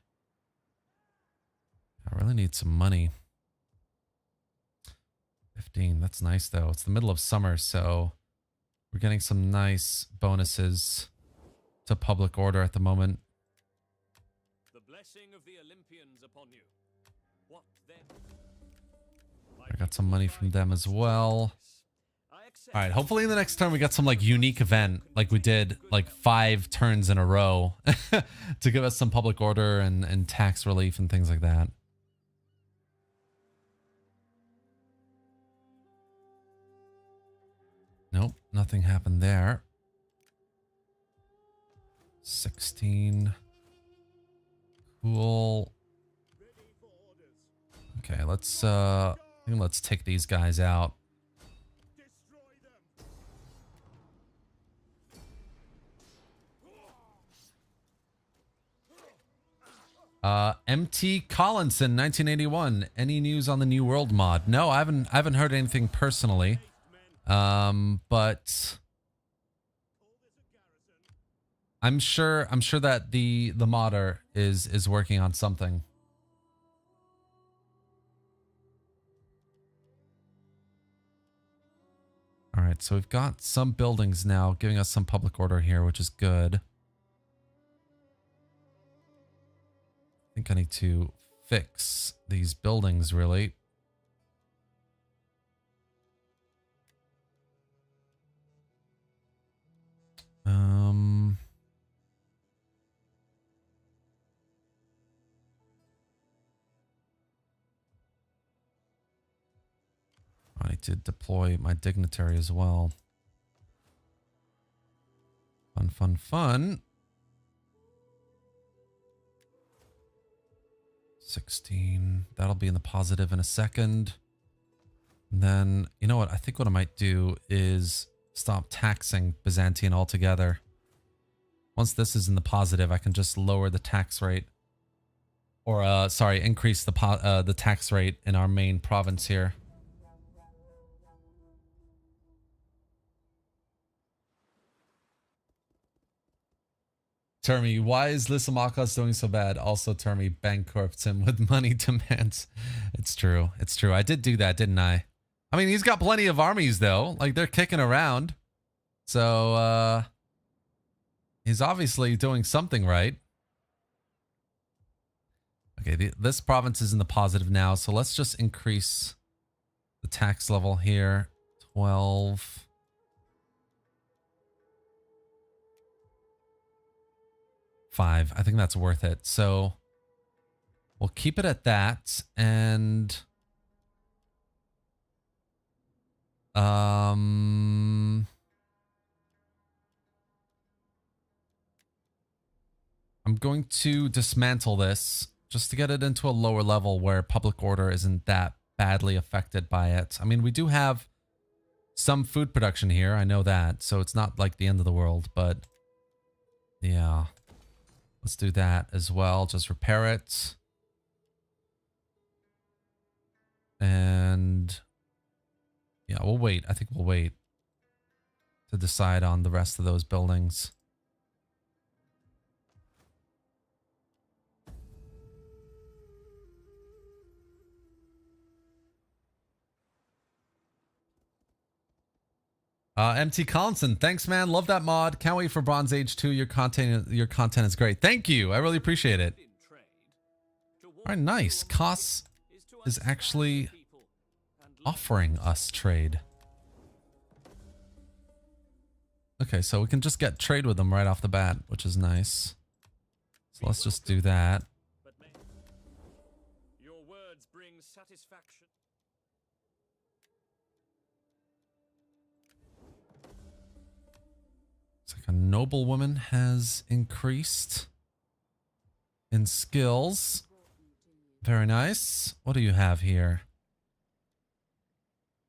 A: I really need some money. 15. That's nice, though. It's the middle of summer, so we're getting some nice bonuses to public order at the moment.
C: The blessing of the Olympians upon you. What then?
A: I got some money from them as well. All right, hopefully in the next turn we got some like unique event like we did like 5 turns in a row to give us some public order and tax relief and things like that. Nope, nothing happened there. 16. Cool. Okay, let's take these guys out. MT Collinson 1981. Any news on the New World mod? No, I haven't heard anything personally. But I'm sure that the modder is working on something. All right, so we've got some buildings now giving us some public order here, which is good. I think I need to fix these buildings, really. I need to deploy my dignitary as well. Fun, fun, fun. 16. That'll be in the positive in a second. And then, you know what? I think what I might do is stop taxing Byzantium altogether. Once this is in the positive, I can just lower the tax rate. Or, sorry, increase the tax rate in our main province here. Termi, why is Lysimachos doing so bad? Also, Termi bankrupts him with money demands. It's true. It's true. I did do that, didn't I? I mean, he's got plenty of armies, though. Like, they're kicking around. So, he's obviously doing something right. Okay, this province is in the positive now, so let's just increase the tax level here. 12. Five. I think that's worth it. So we'll keep it at that. And I'm going to dismantle this just to get it into a lower level where public order isn't that badly affected by it. I mean, we do have some food production here. I know that. So it's not like the end of the world, but yeah. Let's do that as well. Just repair it. And yeah, we'll wait. I think we'll wait to decide on the rest of those buildings. MT Collinson, thanks, man. Love that mod. Can't wait for Bronze Age 2. Your content is great. Thank you. I really appreciate it. All right, nice. Koss is actually offering us trade. Okay, so we can just get trade with them right off the bat, which is nice. So let's just do that.
C: Your words bring satisfaction.
A: Looks like a noblewoman has increased in skills. Very nice. What do you have here?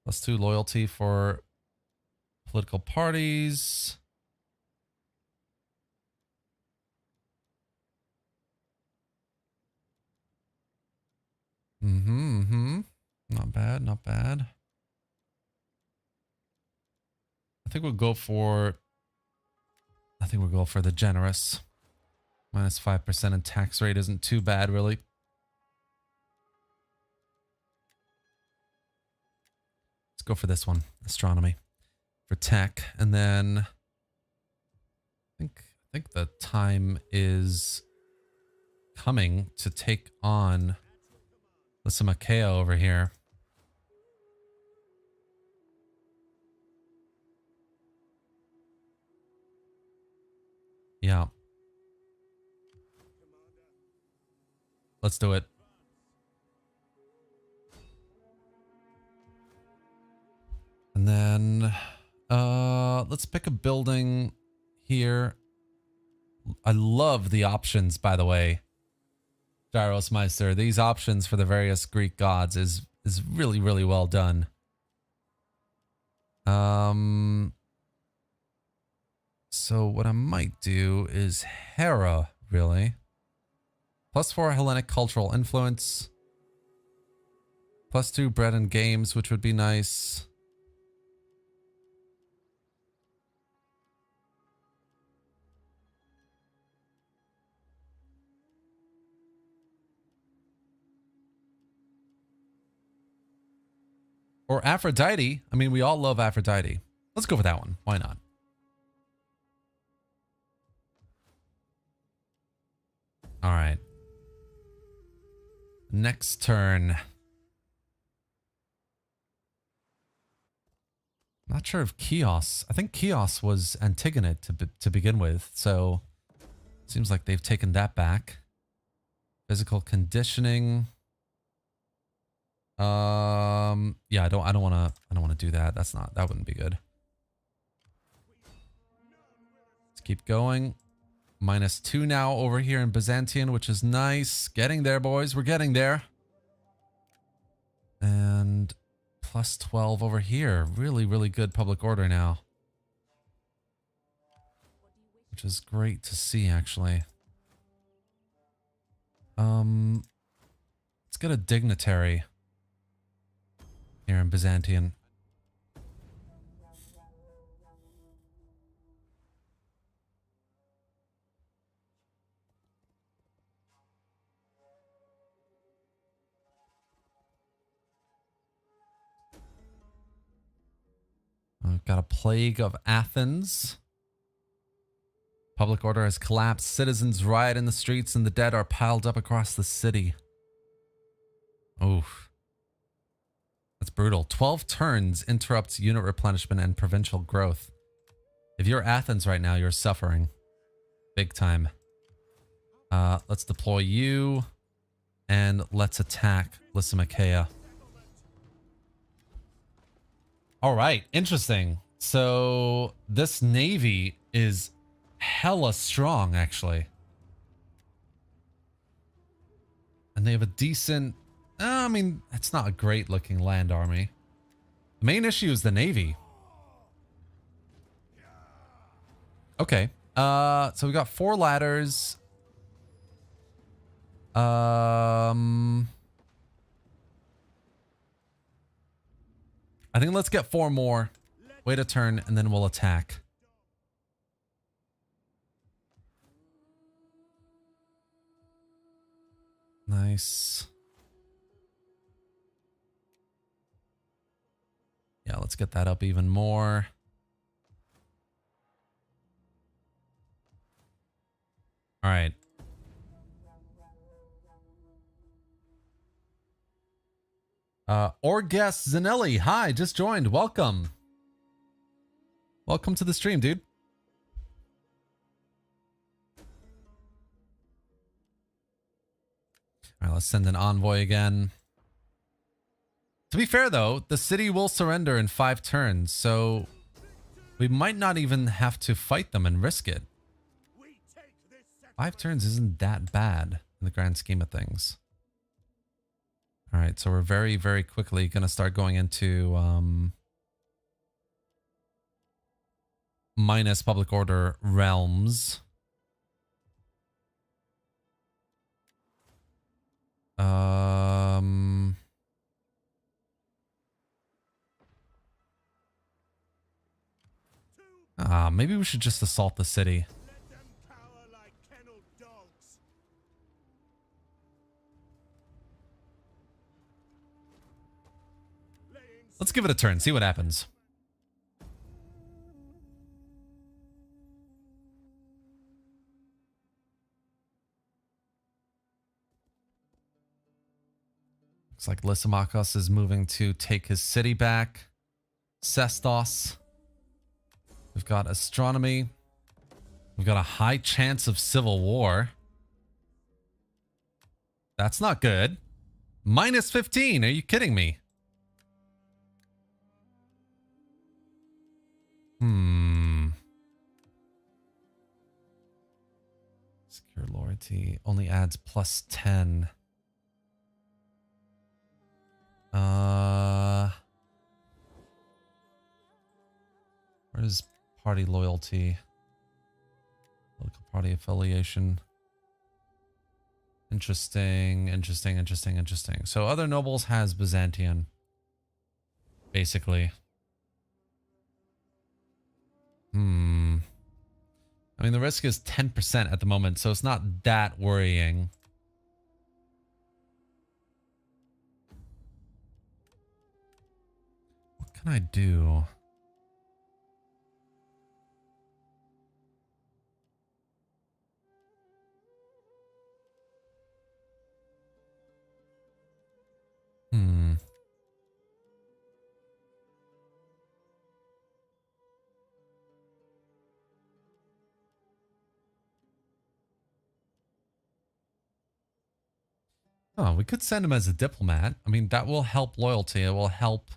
A: +2 loyalty for political parties. Not bad, not bad. I think we'll go for the generous. -5% in tax rate isn't too bad, really. Let's go for this one, astronomy, for tech, and then I think the time is coming to take on Lysimachia over here. Yeah. Let's do it. And then let's pick a building here. I love the options, by the way. Gyros Meister. These options for the various Greek gods is really, really well done. So what I might do is Hera, really. +4 Hellenic cultural influence. +2 bread and games, which would be nice. Or Aphrodite. I mean, we all love Aphrodite. Let's go for that one. Why not? All right. Next turn. Not sure if Chios. I think Chios was Antigonid to begin with, so seems like they've taken that back. Physical conditioning. Yeah, I don't want to do that. That wouldn't be good. Let's keep going. -2 now over here in Byzantium, which is nice. Getting there, boys. We're getting there. And +12 over here. Really, really good public order now. which is great to see, actually. Let's get a dignitary here in Byzantium. We've got a plague of Athens. Public order has collapsed. Citizens riot in the streets and the dead are piled up across the city. Oof. That's brutal. 12 turns interrupts unit replenishment and provincial growth. If you're Athens right now, you're suffering. Big time. Let's deploy you. And let's attack Lysimachia. All right, interesting. So this navy is hella strong, actually. And they have a decent... I mean, it's not a great looking land army. The main issue is the navy. Okay. So we got 4 ladders. I think let's get 4 more. Wait a turn, and then we'll attack. Nice. Yeah, let's get that up even more. All right. Orgas Zanelli, hi, just joined. Welcome. Welcome to the stream, dude. All right, let's send an envoy again. To be fair, though, the city will surrender in 5 turns, so we might not even have to fight them and risk it. 5 turns isn't that bad in the grand scheme of things. All right, so we're very, very quickly going to start going into minus public order realms. Maybe we should just assault the city. Let's give it a turn, see what happens. Looks like Lysimachos is moving to take his city back. Sestos. We've got astronomy. We've got a high chance of civil war. That's not good. Minus 15, are you kidding me? Secure loyalty only adds plus 10. Where's party loyalty? Political party affiliation. Interesting. So other nobles has Byzantium, basically. I mean, the risk is 10% at the moment, so it's not that worrying. What can I do? Oh, we could send him as a diplomat. I mean, that will help loyalty. It will help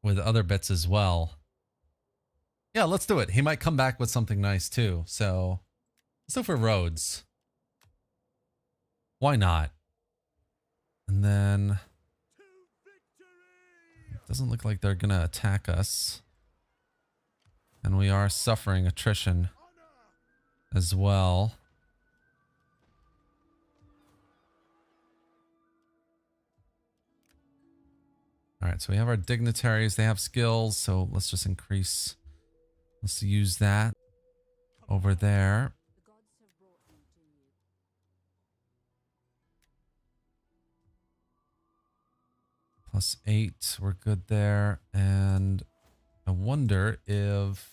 A: with other bits as well. Yeah, let's do it. He might come back with something nice too. So let's go for roads. Why not? And then it doesn't look like they're gonna attack us. And we are suffering attrition as well. All right, so we have our dignitaries. They have skills, so let's just increase. Let's use that over there. +8, we're good there. And I wonder if...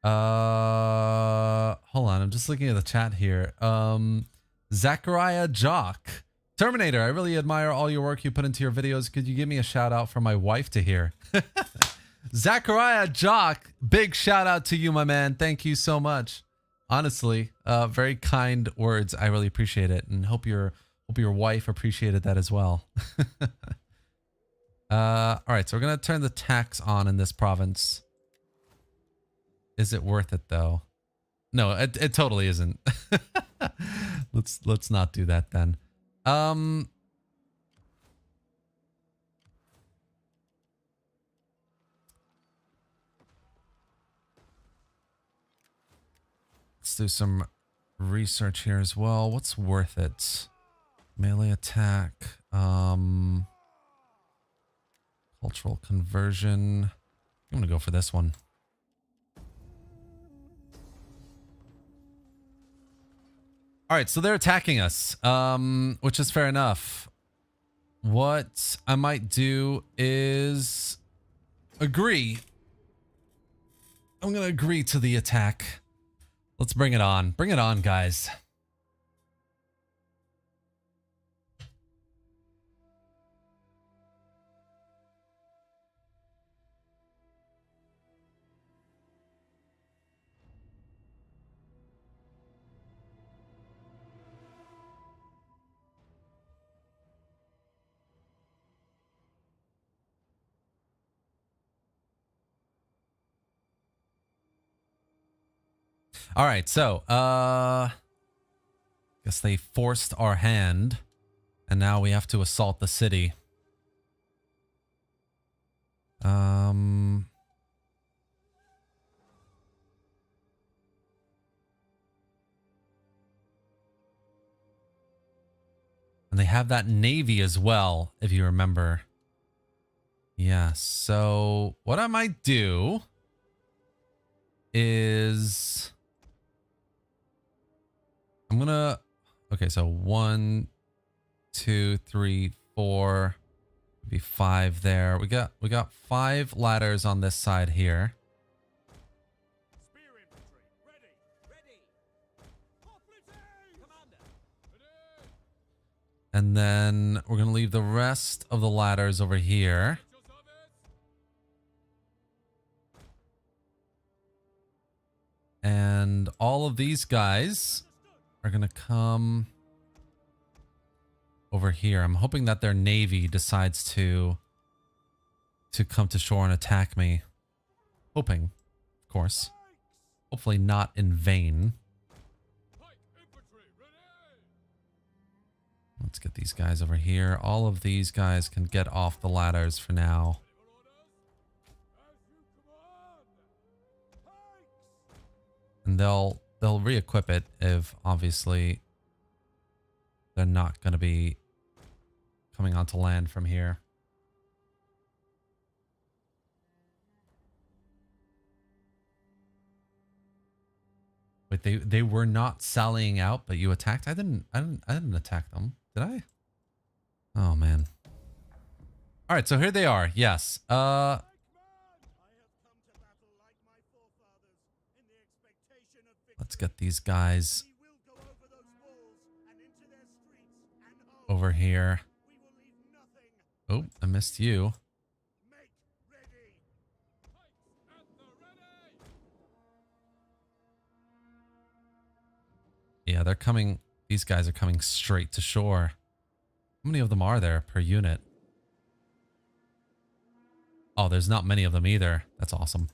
A: hold on, I'm just looking at the chat here. Zachariah Jock. Terminator, I really admire all your work you put into your videos. Could you give me a shout out for my wife to hear? Zachariah Jock, big shout out to you, my man. Thank you so much. Honestly, very kind words. I really appreciate it, and hope your wife appreciated that as well. All right, so we're gonna turn the tax on in this province. Is it worth it though? No, it totally isn't. Let's not do that then. Let's do some research here as well. What's worth it? Melee attack. Cultural conversion. I'm gonna go for this one. All right, so they're attacking us, which is fair enough. What I might do is agree. I'm gonna agree to the attack. Let's bring it on. Bring it on, guys. All right, so guess they forced our hand, and now we have to assault the city. And they have that navy as well, if you remember. Yeah, so what I might do is I'm gonna, okay, so 1, 2, 3, 4, maybe 5 there. We got 5 ladders on this side here.
C: Spear infantry, ready, ready. Commander.
A: And then we're gonna leave the rest of the ladders over here. And all of these guys are going to come over here. I'm hoping that their navy decides to come to shore and attack me. Hoping, of course. Hopefully not in vain. Let's get these guys over here. All of these guys can get off the ladders for now. And they'll re-equip it if obviously they're not going to be coming onto land from here. Wait, they were not sallying out, but you attacked? I didn't attack them, did I? Oh man. All right, so here they are. Yes. Let's get these guys over here. Oh, I missed you. Yeah, they're coming. These guys are coming straight to shore. How many of them are there per unit? Oh, there's not many of them either. That's awesome.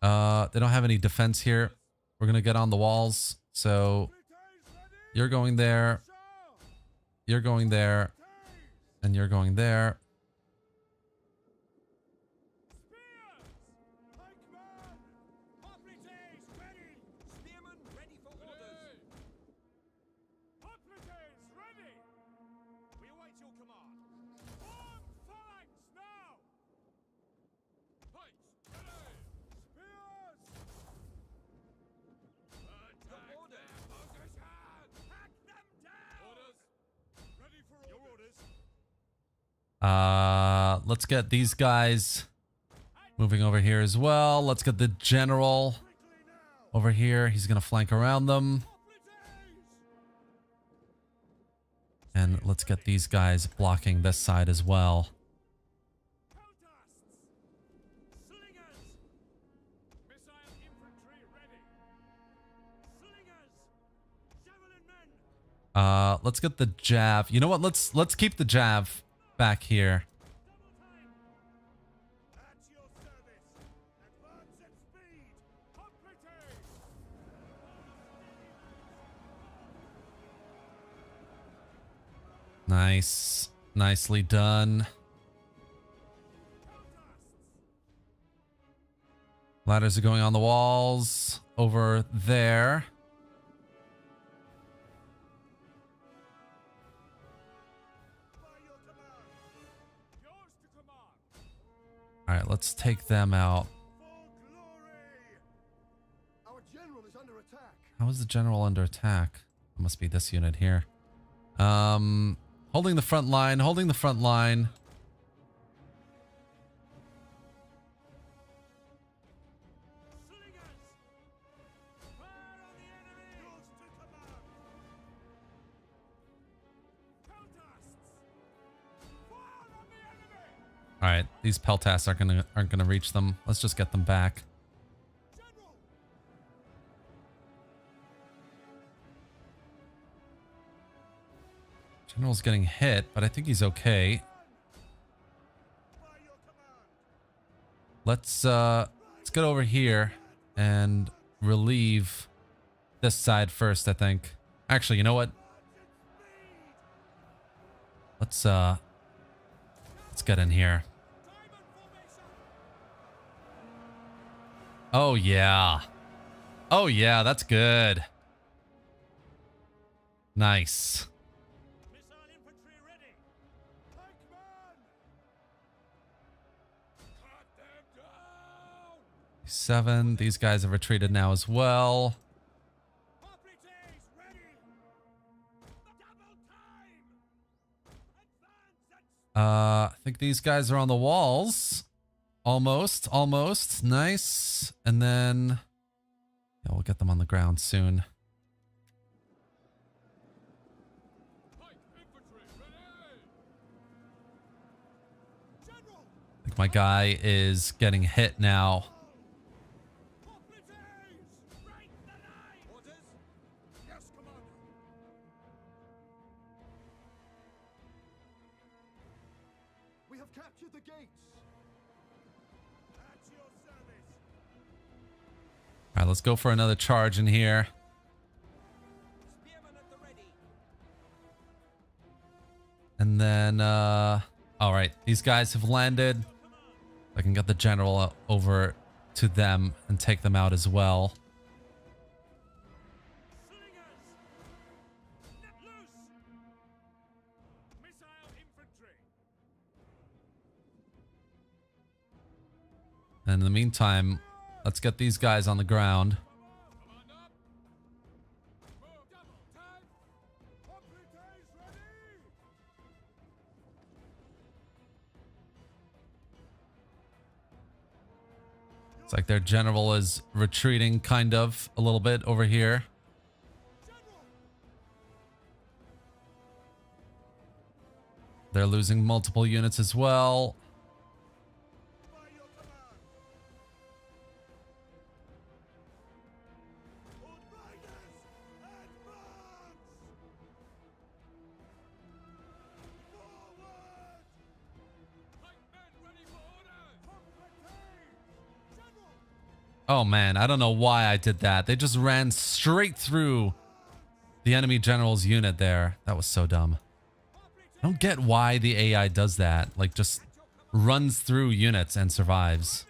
A: They don't have any defense here. We're going to get on the walls. So you're going there. You're going there. And you're going there. Let's get these guys moving over here as well. Let's get the general over here. He's going to flank around them. And let's get these guys blocking this side as well. Let's get the Jav. You know what? Let's keep the Jav back here. Nice. Nicely done. Ladders are going on the walls over there. All right, let's take them out.
B: Our general is under attack.
A: How is the general under attack? It must be this unit here. Holding the front line, holding the front line. All right, these peltasts aren't gonna reach them. Let's just get them back. General's getting hit, but I think he's okay. Let's get over here and relieve this side first, I think. Actually, you know what? Let's get in here. Oh yeah. Oh yeah, that's good. Nice. 7. These guys have retreated now as well. I think these guys are on the walls. Almost. Nice. And then yeah, we'll get them on the ground soon. I think my guy is getting hit now.
B: Captured the gates. At your service.
A: All right, let's go for another charge in here.
C: Spearmen at the ready.
A: And then, all right, these guys have landed. I can get the general over to them and take them out as well. And in the meantime, let's get these guys on the ground. It's like their general is retreating kind of a little bit over here. They're losing multiple units as well. Oh man, I don't know why I did that. They just ran straight through the enemy general's unit there. That was so dumb. I don't get why the AI does that. Like, just runs through units and survives.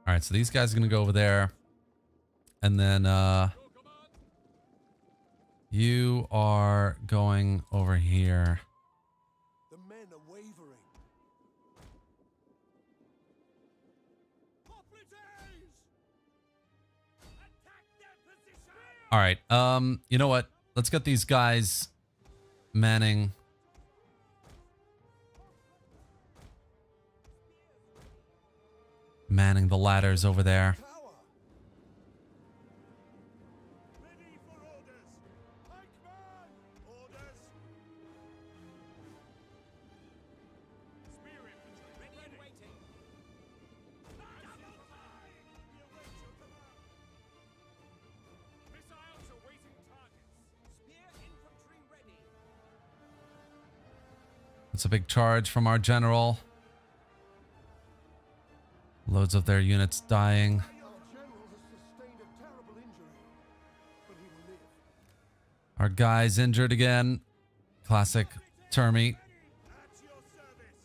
A: All right, so these guys are going to go over there. And then you are going over here.
B: The men are wavering.
A: All right. You know what? Let's get these guys manning. Manning the ladders over there.
B: Tower. Ready for orders. Pikeman. Orders. Spear infantry. Ready and waiting. Double time. We await your command. Missiles awaiting targets. Spear infantry ready.
A: It's a big charge from our general. Loads of their units dying.
B: Our general has sustained a terrible injury, but he will live.
A: Our guy's injured again. Classic Termy.
B: At your service.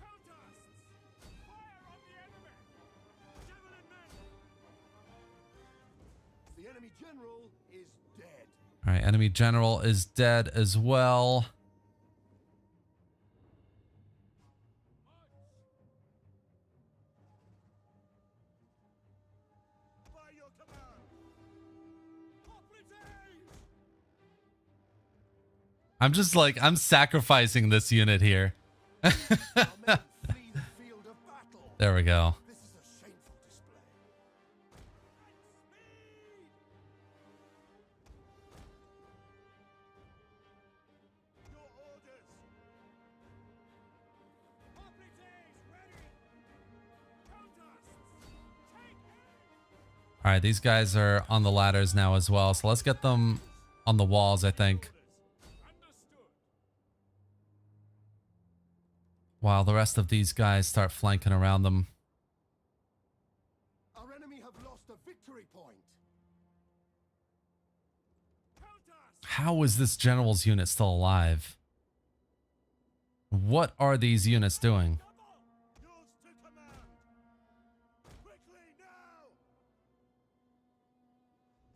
B: Countersts. Fire on the enemy. Javelin men. The enemy general is dead.
A: All right, enemy general is dead as well.
B: By your command. Hoplites.
A: I'm just like, I'm sacrificing this unit here.
B: Our men flee the field of battle.
A: There we go.
B: This is a shameful display. Your orders. Hoplites ready. Countersts. Take aim.
A: All right, these guys are on the ladders now as well. So let's get them on the walls, I think.
C: Understood.
A: While the rest of these guys start flanking around them.
B: Our enemy have lost a victory point. Countersts.
A: How is this general's unit still alive? What are these units doing?
B: Yours to command. Quickly now.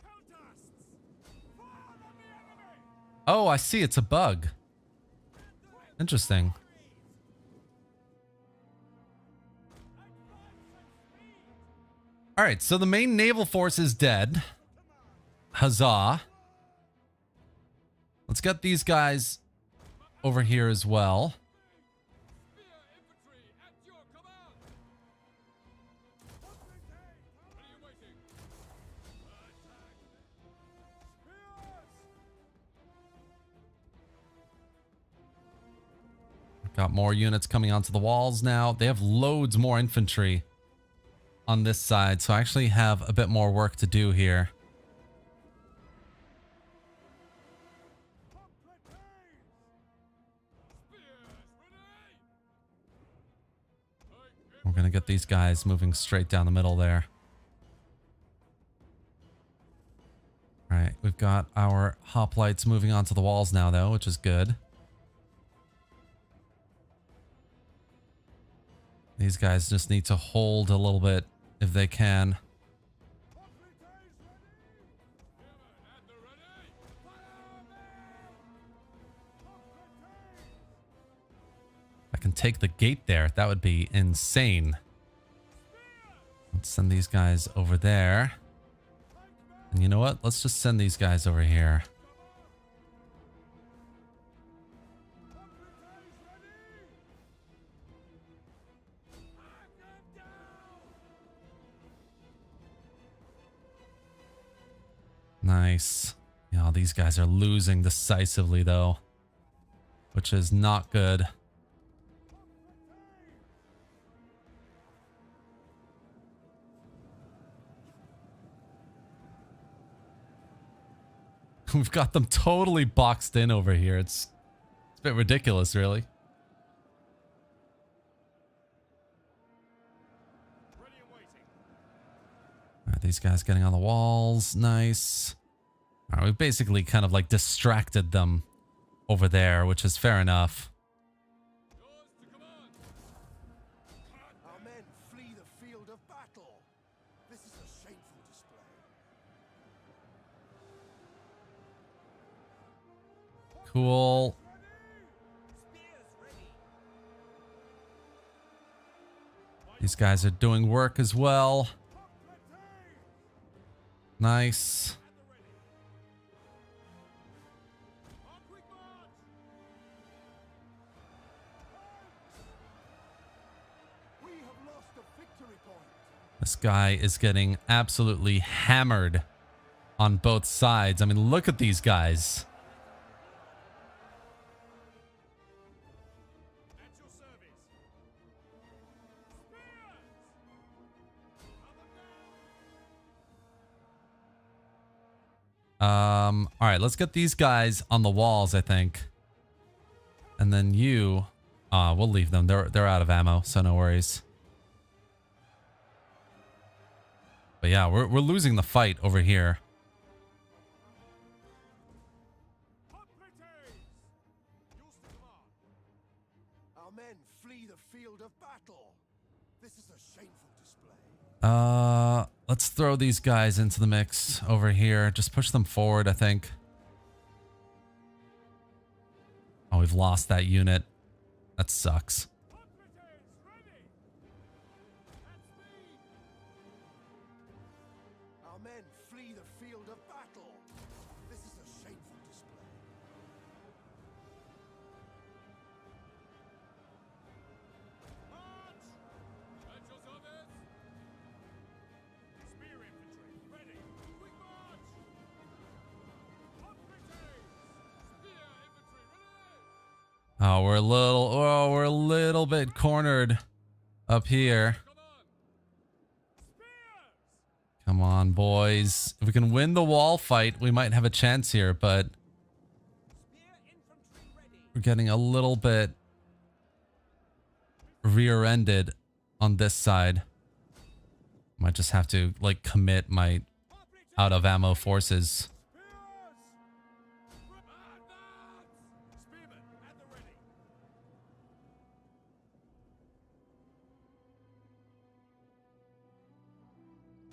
B: Countersts. Fire on the enemy.
A: Oh, I see. It's a bug. Interesting. All right, so the main naval force is dead. Huzzah. Let's get these guys over here as well.
C: Spear infantry at your command. Ready and waiting.
A: Got more units coming onto the walls now. They have loads more infantry on this side, so I actually have a bit more work to do here. We're going to get these guys moving straight down the middle there. All right, we've got our hoplites moving onto the walls now, though, which is good. These guys just need to hold a little bit if they can. I can take the gate there. That would be insane. Let's send these guys over there. And you know what? Let's just send these guys over here. Nice. Yeah, these guys are losing decisively though, which is not good. We've got them totally boxed in over here. It's a bit ridiculous, really.
C: Ready and waiting.
A: All right, these guys getting on the walls. Nice. All right, we've basically kind of like distracted them over there, which is fair enough.
C: Yours to command.
B: Our men flee the field of battle. This is a shameful display.
A: Cool.
C: Spears ready.
A: These guys are doing work as well. Nice.
C: At the ready. On quick march.
B: We have lost a victory point.
A: This guy is getting absolutely hammered on both sides. I mean, look at these guys.
C: At your service. Spears. Up and down.
A: All right, let's get these guys on the walls, I think. And then you, we'll leave them. They're out of ammo, so no worries. But yeah, we're losing the fight over here.
C: Hoplites. Yours to command.
B: Our men flee the field of battle. This is a shameful display.
A: Let's throw these guys into the mix over here. Just push them forward, I think. Oh, we've lost that unit. That sucks.
C: Hoplites ready. At speed.
B: Our men flee the field of battle. This is a shameful display.
C: March. At your service. Spear infantry ready. Quick march. Hoplites. Spear infantry ready.
A: Oh, we're a little bit cornered up here.
C: Come on. Spears.
A: Come on, boys. If we can win the wall fight, we might have a chance here, but
C: Spear infantry ready.
A: we're getting a little bit rear-ended on this side. Might just have to, like, commit my
C: Hoplites.
A: out-of-ammo forces.
C: Spears. Advance. Spearmen at the ready.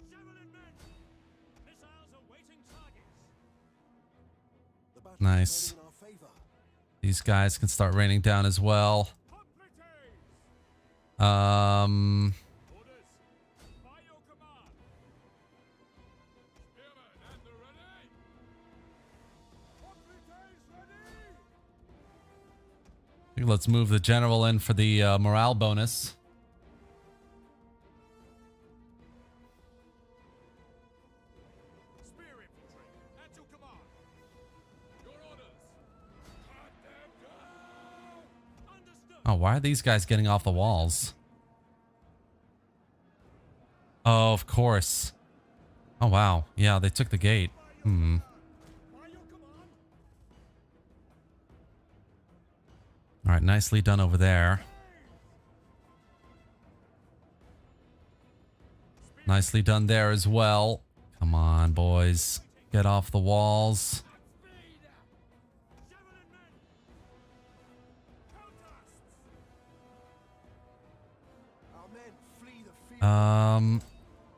C: Javelin men. Missiles awaiting targets.
B: The battle
A: Nice.
B: is turning in our favor.
A: These guys can start raining down as well.
C: Hoplites. Orders. By your command. Spearmen at the ready. Hoplites ready.
A: I think let's move the general in for the morale bonus.
C: Spear infantry at your command. Your orders. Cut them down. Understood.
A: Oh, why are these guys getting off the walls? Oh, of course. Oh, wow. Yeah, they took the gate.
C: By your command.
A: All right, nicely done over there. Nicely done there as well. Come on, boys. Get off the walls.
C: Speed. Javelin men. Countersts.
B: Our men flee the field.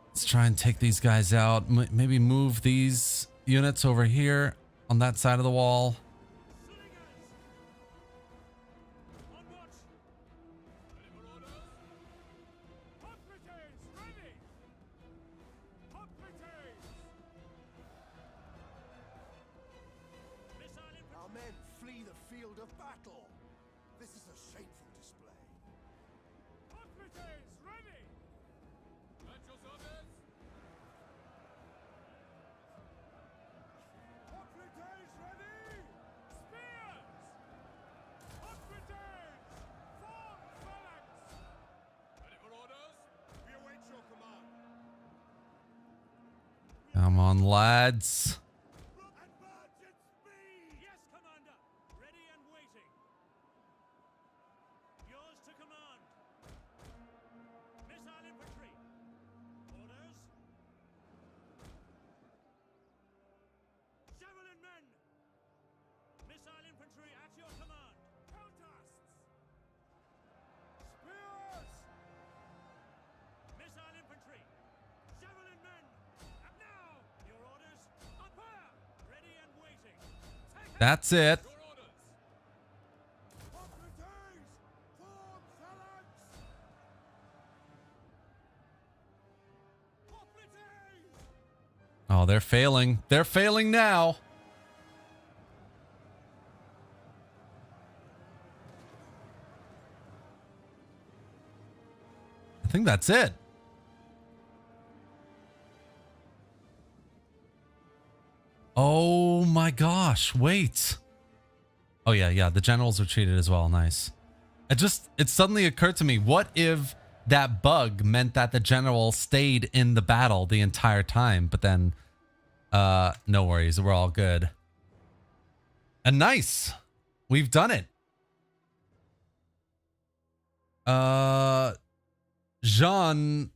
A: Let's try and take these guys out. Maybe move these units over here on that side of the wall.
C: Slingers. On watch. Ready for orders. Hoplites ready. Hoplites. Missile infantry.
B: Our men flee the field of battle. This is a shameful display.
C: Hoplites ready. At your service. Hoplites ready. Spears. Hoplites. Form phalanx. Ready for orders. We await your command.
A: Come on, lads.
C: Advance in infantry at your command.
B: Contests! Spears!
C: Missile infantry. Javelin men. And now, your orders. Up fire. Ready and waiting. Take it.
A: That's it.
C: Your orders.
B: Hoplites! Form phalanx! Hoplites!
A: Oh, they're failing. They're failing now. I think that's it. Oh my gosh, wait. Oh yeah, the generals retreated as well. Nice. It suddenly occurred to me, what if that bug meant that the general stayed in the battle the entire time, but then no worries, we're all good. And nice. We've done it. Jean,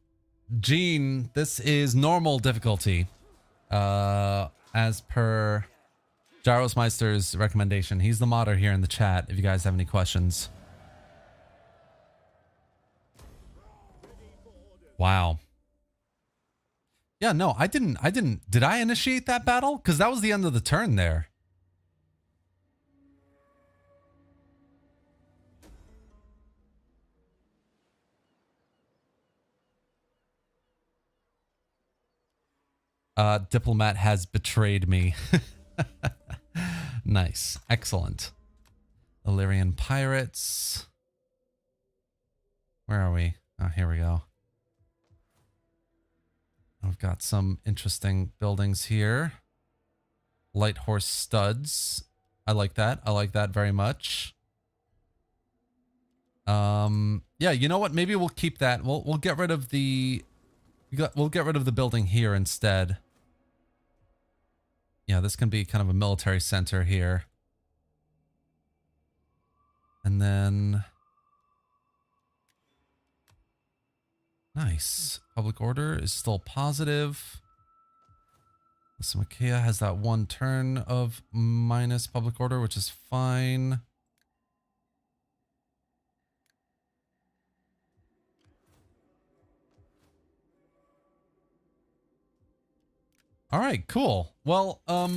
A: this is normal difficulty. As per Gyrosmeister's recommendation. He's the modder here in the chat if you guys have any questions. Wow. Yeah, no, I didn't. Did I initiate that battle? Because that was the end of the turn there. Diplomat has betrayed me. Nice. Excellent. Illyrian pirates. Where are we? Oh, here we go. We've got some interesting buildings here. Light horse studs. I like that. I like that very much. Yeah, you know what? Maybe we'll keep that. We'll get rid of the we'll get rid of the building here instead. Yeah, this can be kind of a military center here. And then nice. Public order is still positive. Lysimachia has that one turn of minus public order, which is fine. All right, cool. Well, all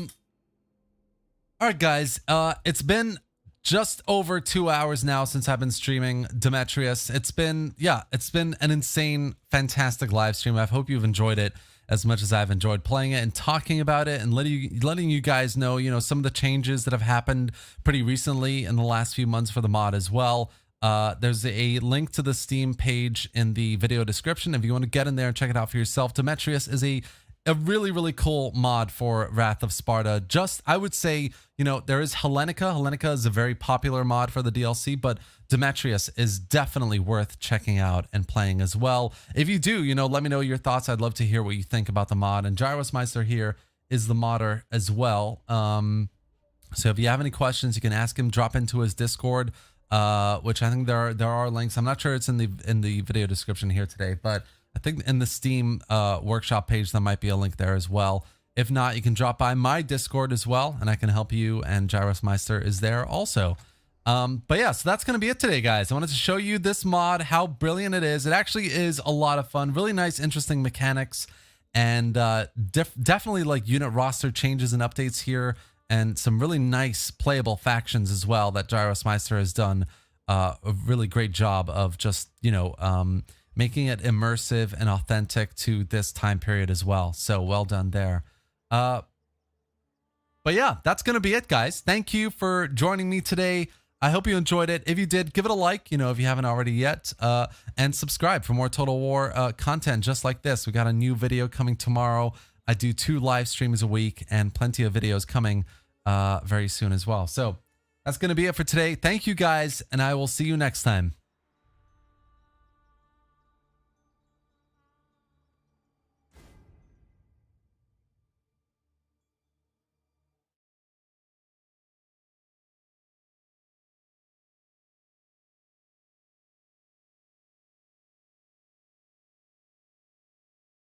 A: right, guys. It's been just over 2 hours now since I've been streaming Demetrius. It's been an insane, fantastic live stream. I hope you've enjoyed it as much as I've enjoyed playing it and talking about it and letting you guys know, some of the changes that have happened pretty recently in the last few months for the mod as well. There's a link to the Steam page in the video description if you want to get in there and check it out for yourself. Demetrius is a really, really cool mod for Wrath of Sparta. I would say, there is Hellenica. Hellenica is a very popular mod for the DLC, but Demetrius is definitely worth checking out and playing as well. If you do, let me know your thoughts. I'd love to hear what you think about the mod. And Gyrosmeister here is the modder as well. So if you have any questions, you can ask him, drop into his Discord, which I think there are links. I'm not sure it's in the video description here today, but I think in the Steam workshop page, there might be a link there as well. If not, you can drop by my Discord as well, and I can help you, and Gyrosmeister is there also. But yeah, so that's going to be it today, guys. I wanted to show you this mod, how brilliant it is. It actually is a lot of fun. Really nice, interesting mechanics, and definitely like unit roster changes and updates here, and some really nice playable factions as well that Gyrosmeister has done a really great job of just, making it immersive and authentic to this time period as well. So well done there. But yeah, that's going to be it, guys. Thank you for joining me today. I hope you enjoyed it. If you did, give it a like, if you haven't already yet, and subscribe for more Total War content just like this. We got a new video coming tomorrow. I do 2 live streams a week and plenty of videos coming very soon as well. So that's going to be it for today. Thank you, guys, and I will see you next time.